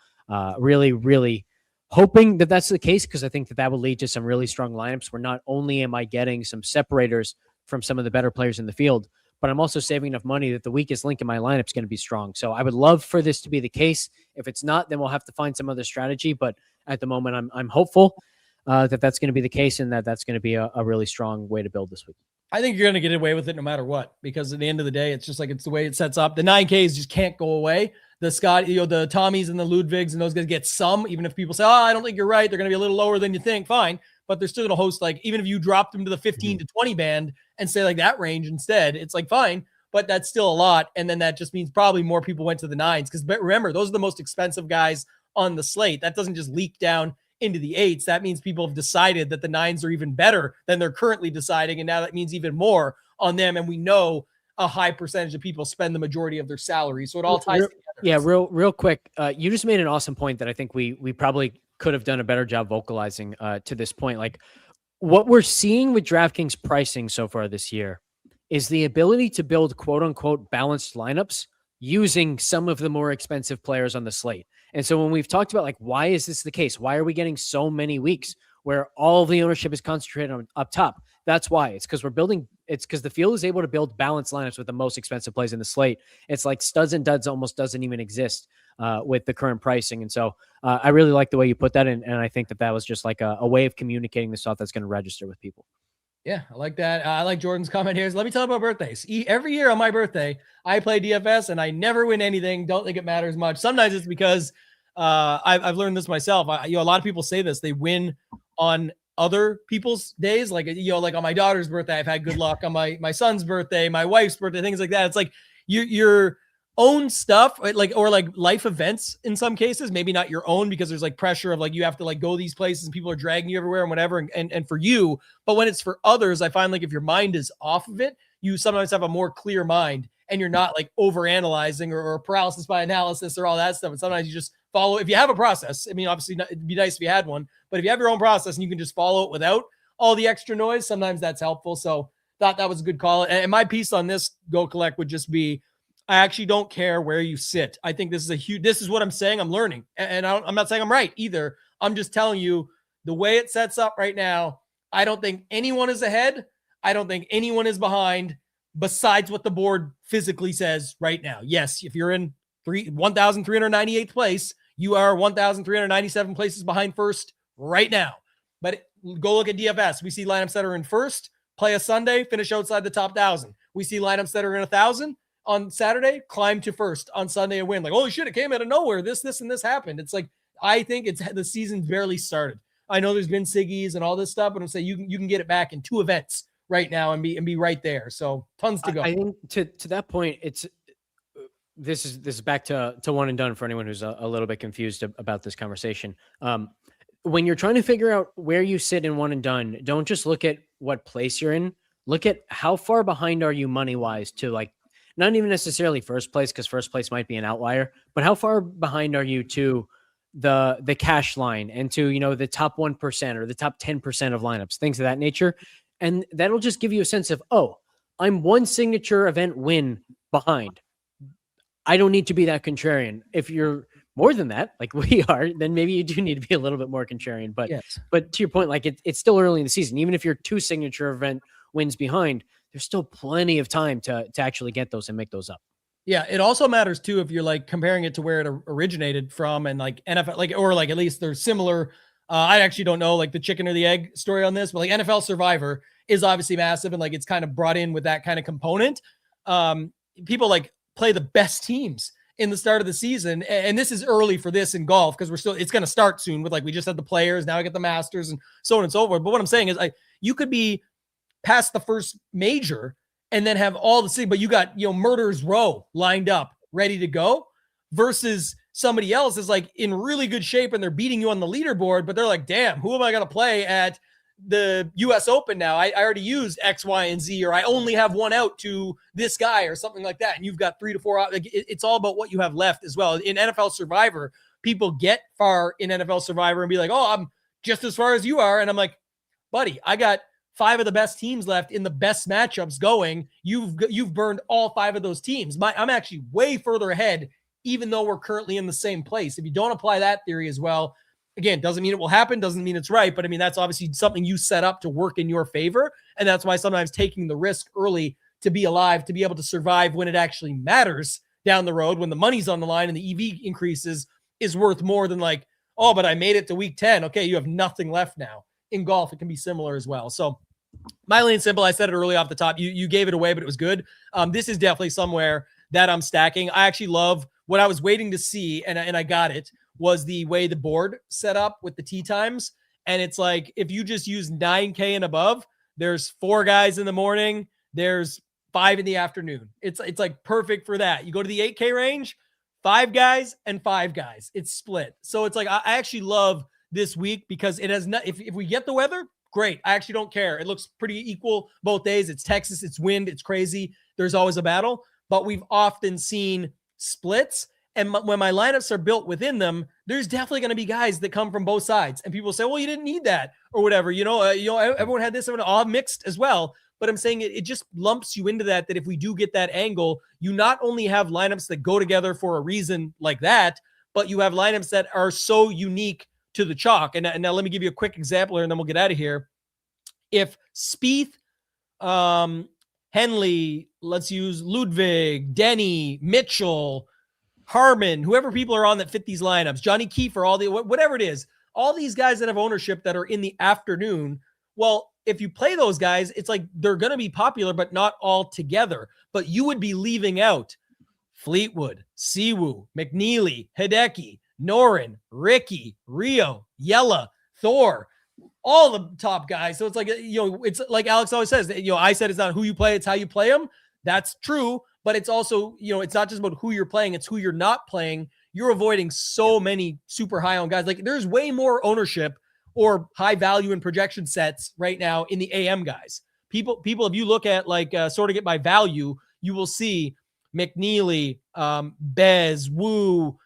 really, really hoping that that's the case, because I think that will lead to some really strong lineups where not only am I getting some separators from some of the better players in the field, but I'm also saving enough money that the weakest link in my lineup is going to be strong. So I would love for this to be the case. If it's not, then we'll have to find some other strategy. But at the moment, I'm hopeful that that's going to be the case, and that's going to be a really strong way to build this week. I think you're going to get away with it no matter what, because at the end of the day, it's just like, it's the way it sets up. The 9Ks just can't go away. The Scott, the Tommies and the Ludwigs and those guys get some, even if people say, oh, I don't think you're right, they're going to be a little lower than you think. Fine. But they're still going to host, like, even if you dropped them to the 15 to 20 band and say like that range instead, it's like, fine. but that's still a lot. And then that just means probably more people went to the 9s. Because remember, those are the most expensive guys on the slate. That doesn't just leak down into the 8s. That means people have decided that the 9s are even better than they're currently deciding. And now that means even more on them. And we know a high percentage of people spend the majority of their salary. So it all ties together. Yeah, real quick. You just made an awesome point that I think we probably could have done a better job vocalizing to this point. Like, what we're seeing with DraftKings pricing so far this year is the ability to build quote unquote balanced lineups using some of the more expensive players on the slate. And so when we've talked about like, why is this the case? Why are we getting so many weeks where all the ownership is concentrated on up top? That's why. It's because it's because the field is able to build balanced lineups with the most expensive plays in the slate. It's like studs and duds almost doesn't even exist with the current pricing. And so I really like the way you put that in. And I think that was just like a way of communicating the stuff that's going to register with people. Yeah, I like that. I like Jordan's comment here. So let me tell you about birthdays. Every year on my birthday, I play DFS and I never win anything. Don't think it matters much. Sometimes it's because I've learned this myself. A lot of people say this. They win on other people's days. Like, like on my daughter's birthday, I've had good luck. On my son's birthday, my wife's birthday, things like that. It's like your own stuff, or life events in some cases, maybe not your own, because there's like pressure of like, you have to like go these places and people are dragging you everywhere and whatever. And for you, but when it's for others, I find like if your mind is off of it, you sometimes have a more clear mind and you're not like over analyzing or paralysis by analysis or all that stuff. And sometimes you just follow, if you have a process. I mean, obviously it'd be nice if you had one, but if you have your own process and you can just follow it without all the extra noise, sometimes that's helpful. So thought that was a good call. And my piece on this Go Collect would just be, I actually don't care where you sit. I think this is what I'm saying. I'm learning. And I'm not saying I'm right either. I'm just telling you the way it sets up right now. I don't think anyone is ahead. I don't think anyone is behind besides what the board physically says right now. Yes, if you're in 1,398th place, you are 1,397 places behind first right now. But go look at DFS. We see lineups that are in first, play a Sunday, finish outside the top 1,000. We see lineups that are in 1,000 on Saturday, climb to first on Sunday and win. Like, holy shit, it came out of nowhere. This, and this happened. It's like, I think the season's barely started. I know there's been Siggies and all this stuff, but I'm saying you can get it back in 2 events right now and be right there. So tons to go. I think to that point, this is back to one and done for anyone who's a little bit confused about this conversation. When you're trying to figure out where you sit in one and done, don't just look at what place you're in. Look at how far behind are you money wise to like, not even necessarily first place, because first place might be an outlier, but how far behind are you to the cash line and to, the top 1% or the top 10% of lineups, things of that nature. And that'll just give you a sense of, oh, I'm one signature event win behind. I don't need to be that contrarian. If you're more than that, like we are, then maybe you do need to be a little bit more contrarian. But yes. But to your point, like it's still early in the season. Even if you're 2 signature event wins behind, there's still plenty of time to actually get those and make those up. Yeah, it also matters too if you're like comparing it to where it originated from, and like NFL, or at least they're similar. I actually don't know like the chicken or the egg story on this, but like NFL Survivor is obviously massive, and like it's kind of brought in with that kind of component. People like play the best teams in the start of the season, and this is early for this in golf because it's going to start soon with like we just had the Players, now I get the Masters and so on and so forth. But what I'm saying is, you could be past the first major and then have all the but you got Murderers Row lined up ready to go versus somebody else is like in really good shape and they're beating you on the leaderboard, but they're like, damn, who am I going to play at the US Open now? I already used X, Y, and Z, or I only have one out to this guy or something like that. And you've got 3 to 4 out. Like, it's all about what you have left as well. In NFL Survivor, people get far in NFL Survivor and be like, oh, I'm just as far as you are. And I'm like, buddy, I got 5 of the best teams left in the best matchups going. You've burned all 5 of those teams. I'm actually way further ahead, even though we're currently in the same place. If you don't apply that theory as well, again, doesn't mean it will happen, doesn't mean it's right, but I mean, that's obviously something you set up to work in your favor. And that's why sometimes taking the risk early to be alive, to be able to survive when it actually matters down the road, when the money's on the line and the EV increases, is worth more than like, oh, but I made it to week 10. Okay, you have nothing left now. In golf, it can be similar as well. So my lane simple, I said it early off the top. You gave it away, but it was good. This is definitely somewhere that I'm stacking. I actually love what I was waiting to see, and I got it, was the way the board set up with the tee times. And it's like, if you just use 9K and above, there's 4 guys in the morning. There's 5 in the afternoon. It's like perfect for that. You go to the 8K range, 5 guys and 5 guys. It's split. So it's like, I actually love this week because it has not, if we get the weather, great. I actually don't care. It looks pretty equal both days. It's Texas, it's wind, it's crazy. There's always a battle, but we've often seen splits. And when my lineups are built within them, there's definitely going to be guys that come from both sides. And people say, well, you didn't need that or whatever. Everyone had this, everyone all mixed as well. But I'm saying it just lumps you into that if we do get that angle, you not only have lineups that go together for a reason like that, but you have lineups that are so unique to the chalk. And now let me give you a quick example here, and then we'll get out of here. If Spieth, Henley, let's use Ludwig, Denny, Mitchell, Harmon, whoever people are on that fit these lineups, Johnny Kiefer, whatever it is, all these guys that have ownership that are in the afternoon. Well, if you play those guys, it's like they're going to be popular, but not all together. But you would be leaving out Fleetwood, Siwoo, McNeely, Hideki, Norin, Ricky, Rio, Yella, Thor, all the top guys. So it's like, it's like Alex always says, I said it's not who you play, it's how you play them. That's true. But it's also, it's not just about who you're playing, it's who you're not playing. You're avoiding so many super high on guys. Like there's way more ownership or high value in projection sets right now in the AM guys. People, if you look at sort of get by value, you will see McNeely, Bez, Wu,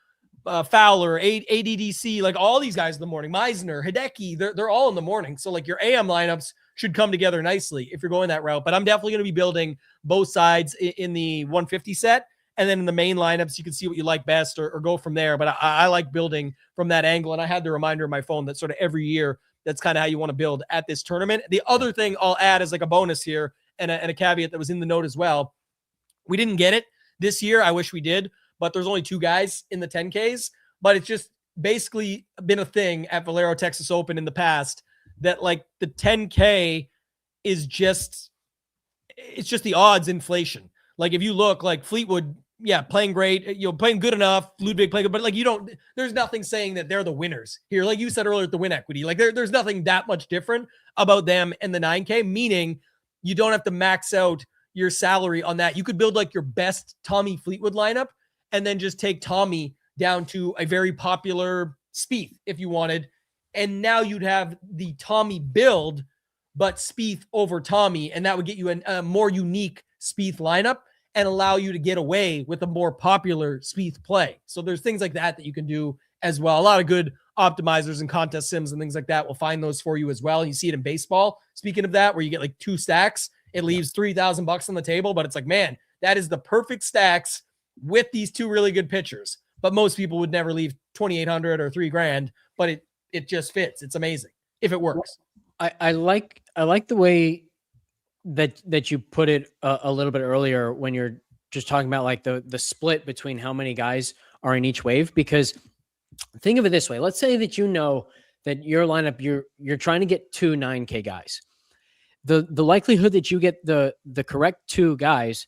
Fowler, ADDC, like all these guys in the morning, Meisner, Hideki, they're all in the morning. So like your AM lineups should come together nicely if you're going that route. But I'm definitely going to be building both sides in the 150 set. And then in the main lineups, you can see what you like best or go from there. But I like building from that angle. And I had the reminder on my phone that sort of every year, that's kind of how you want to build at this tournament. The other thing I'll add is like a bonus here and a caveat that was in the note as well. We didn't get it this year. I wish we did, but there's only 2 guys in the 10Ks. But it's just basically been a thing at Valero Texas Open in the past that like the 10K is just, it's just the odds inflation. Like if you look like Fleetwood, playing great, playing good enough, Ludwig playing good, but like there's nothing saying that they're the winners here. Like you said earlier, the win equity, like there's nothing that much different about them and the 9K, meaning you don't have to max out your salary on that. You could build like your best Tommy Fleetwood lineup and then just take Tommy down to a very popular Spieth if you wanted. And now you'd have the Tommy build, but Spieth over Tommy. And that would get you a more unique Spieth lineup and allow you to get away with a more popular Spieth play. So there's things like that you can do as well. A lot of good optimizers and contest sims and things like that will find those for you as well. And you see it in baseball. Speaking of that, where you get like 2 stacks, it leaves $3,000 on the table, but it's like, man, that is the perfect stacks with these 2 really good pitchers. But most people would never leave 2,800 or $3,000, but it just fits. It's amazing if it works. I like the way that you put it a little bit earlier when you're just talking about like the split between how many guys are in each wave, because think of it this way. Let's say that that your lineup, you're trying to get 2 9K guys. The likelihood that you get the correct 2 guys,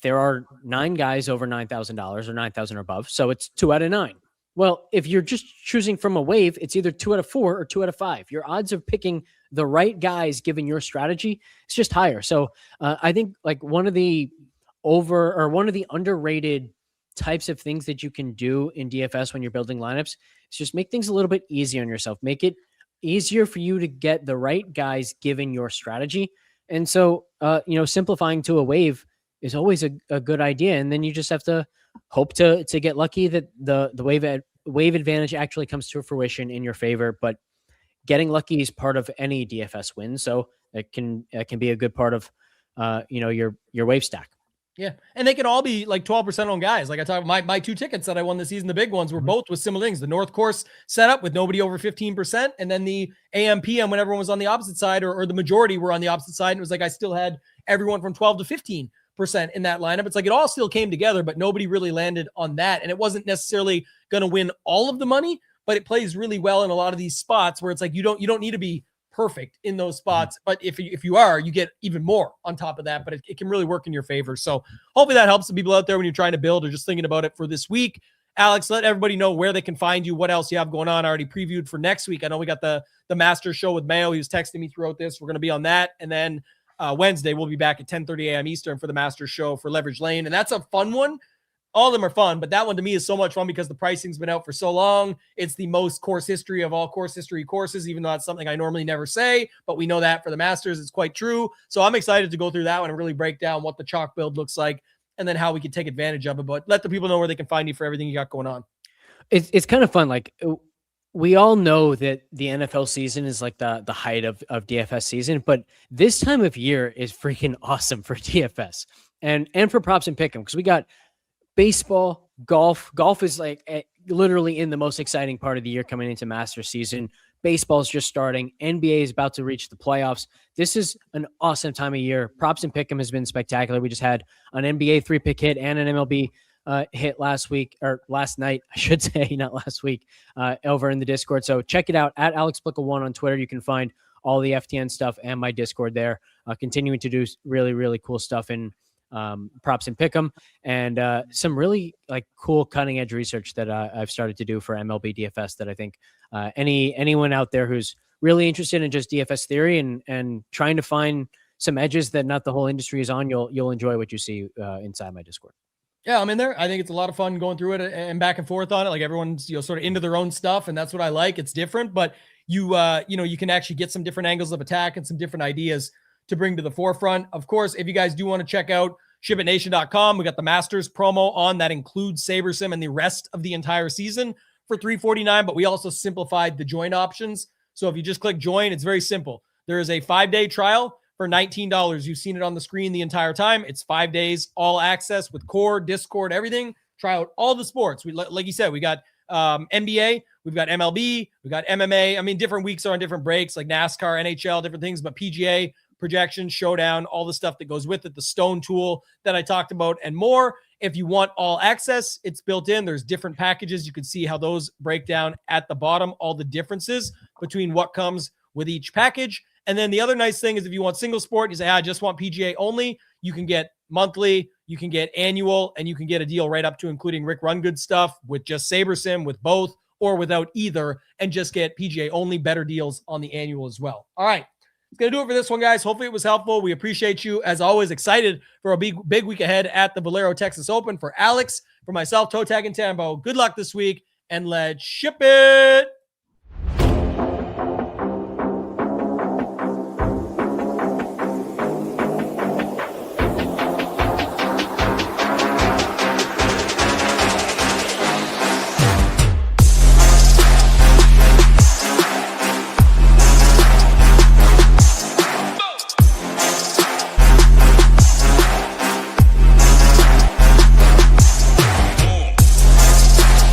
there are 9 guys over $9,000 or 9,000 or above. So it's 2 out of 9. Well, if you're just choosing from a wave, it's either 2 out of 4 or 2 out of 5. Your odds of picking the right guys, given your strategy, is just higher. So I think like one of the underrated types of things that you can do in DFS when you're building lineups is just make things a little bit easier on yourself. Make it easier for you to get the right guys given your strategy. And so, simplifying to a wave is always a good idea. And then you just have to hope to get lucky that the wave advantage actually comes to fruition in your favor. But getting lucky is part of any DFS win. So it can be a good part of, your wave stack. Yeah. And they can all be like 12% on guys. Like I talked about my 2 tickets that I won this season, the big ones were both with similar things. The North Course setup with nobody over 15%. And then the AM PM when everyone was on the opposite side or the majority were on the opposite side. And it was like, I still had everyone from 12 to 15% in that lineup. It's like, it all still came together, but nobody really landed on that. And it wasn't necessarily going to win all of the money, but it plays really well in a lot of these spots where it's like, you don't need to be perfect in those spots. But if you are, you get even more on top of that, but it can really work in your favor. So hopefully that helps the people out there when you're trying to build or just thinking about it for this week. Alex, let everybody know where they can find you, what else you have going on. I already previewed for next week. I know we got the Master Show with Mayo. He was texting me throughout this. We're going to be on that. And then Wednesday, we'll be back at 10:30 a.m. Eastern for the Masters show for Leverage Lane. And that's a fun one. All of them are fun, but that one to me is so much fun because the pricing's been out for so long. It's the most course history of all course history courses, even though that's something I normally never say, but we know that for the Masters, it's quite true. So I'm excited to go through that one and really break down what the chalk build looks like and then how we can take advantage of it. But let the people know where they can find you for everything you got going on. It's kind of fun. Like, we all know that the NFL season is like the height of DFS season, but this time of year is freaking awesome for DFS and for props and pick'em, because we got baseball, golf. Golf is like literally in the most exciting part of the year coming into Masters season. Baseball's just starting. NBA is about to reach the playoffs. This is an awesome time of year. Props and pick'em has been spectacular. We just had an NBA 3-pick hit and an MLB hit last night, I should say, not last week, over in the Discord. So check it out at Alex Blickle 1 on Twitter. You can find all the FTN stuff and my Discord there, continuing to do really, really cool stuff in props and pick'em, and some really like cool cutting edge research that I've started to do for MLB DFS that I think anyone out there who's really interested in just DFS theory and trying to find some edges that not the whole industry is on, you'll enjoy what you see inside my Discord. Yeah, I'm in there. I think it's a lot of fun going through it and back and forth on it. Like everyone's, sort of into their own stuff, and that's what I like. It's different, but you can actually get some different angles of attack and some different ideas to bring to the forefront. Of course, if you guys do want to check out ShipItNation.com, we got the Masters promo on that includes SaberSim and the rest of the entire season for $349, but we also simplified the join options. So if you just click join, it's very simple. There is a 5-day trial for $19. You've seen it on the screen the entire time. It's 5 days, all access with core, Discord, everything. Try out all the sports. We, like you said, we got NBA, we've got MLB, we've got MMA. I mean, different weeks are on different breaks, like NASCAR, NHL, different things, but PGA, projections, showdown, all the stuff that goes with it, the stone tool that I talked about and more. If you want all access, it's built in. There's different packages. You can see how those break down at the bottom, all the differences between what comes with each package. And then the other nice thing is if you want single sport, you say, I just want PGA only, you can get monthly, you can get annual, and you can get a deal right up to including Rick Rungood stuff with just SaberSim, with both or without either, and just get PGA only, better deals on the annual as well. All right. It's going to do it for this one, guys. Hopefully it was helpful. We appreciate you. As always, excited for a big week ahead at the Valero Texas Open. For Alex, for myself, ToeTagginTambo, good luck this week, and let's ship it.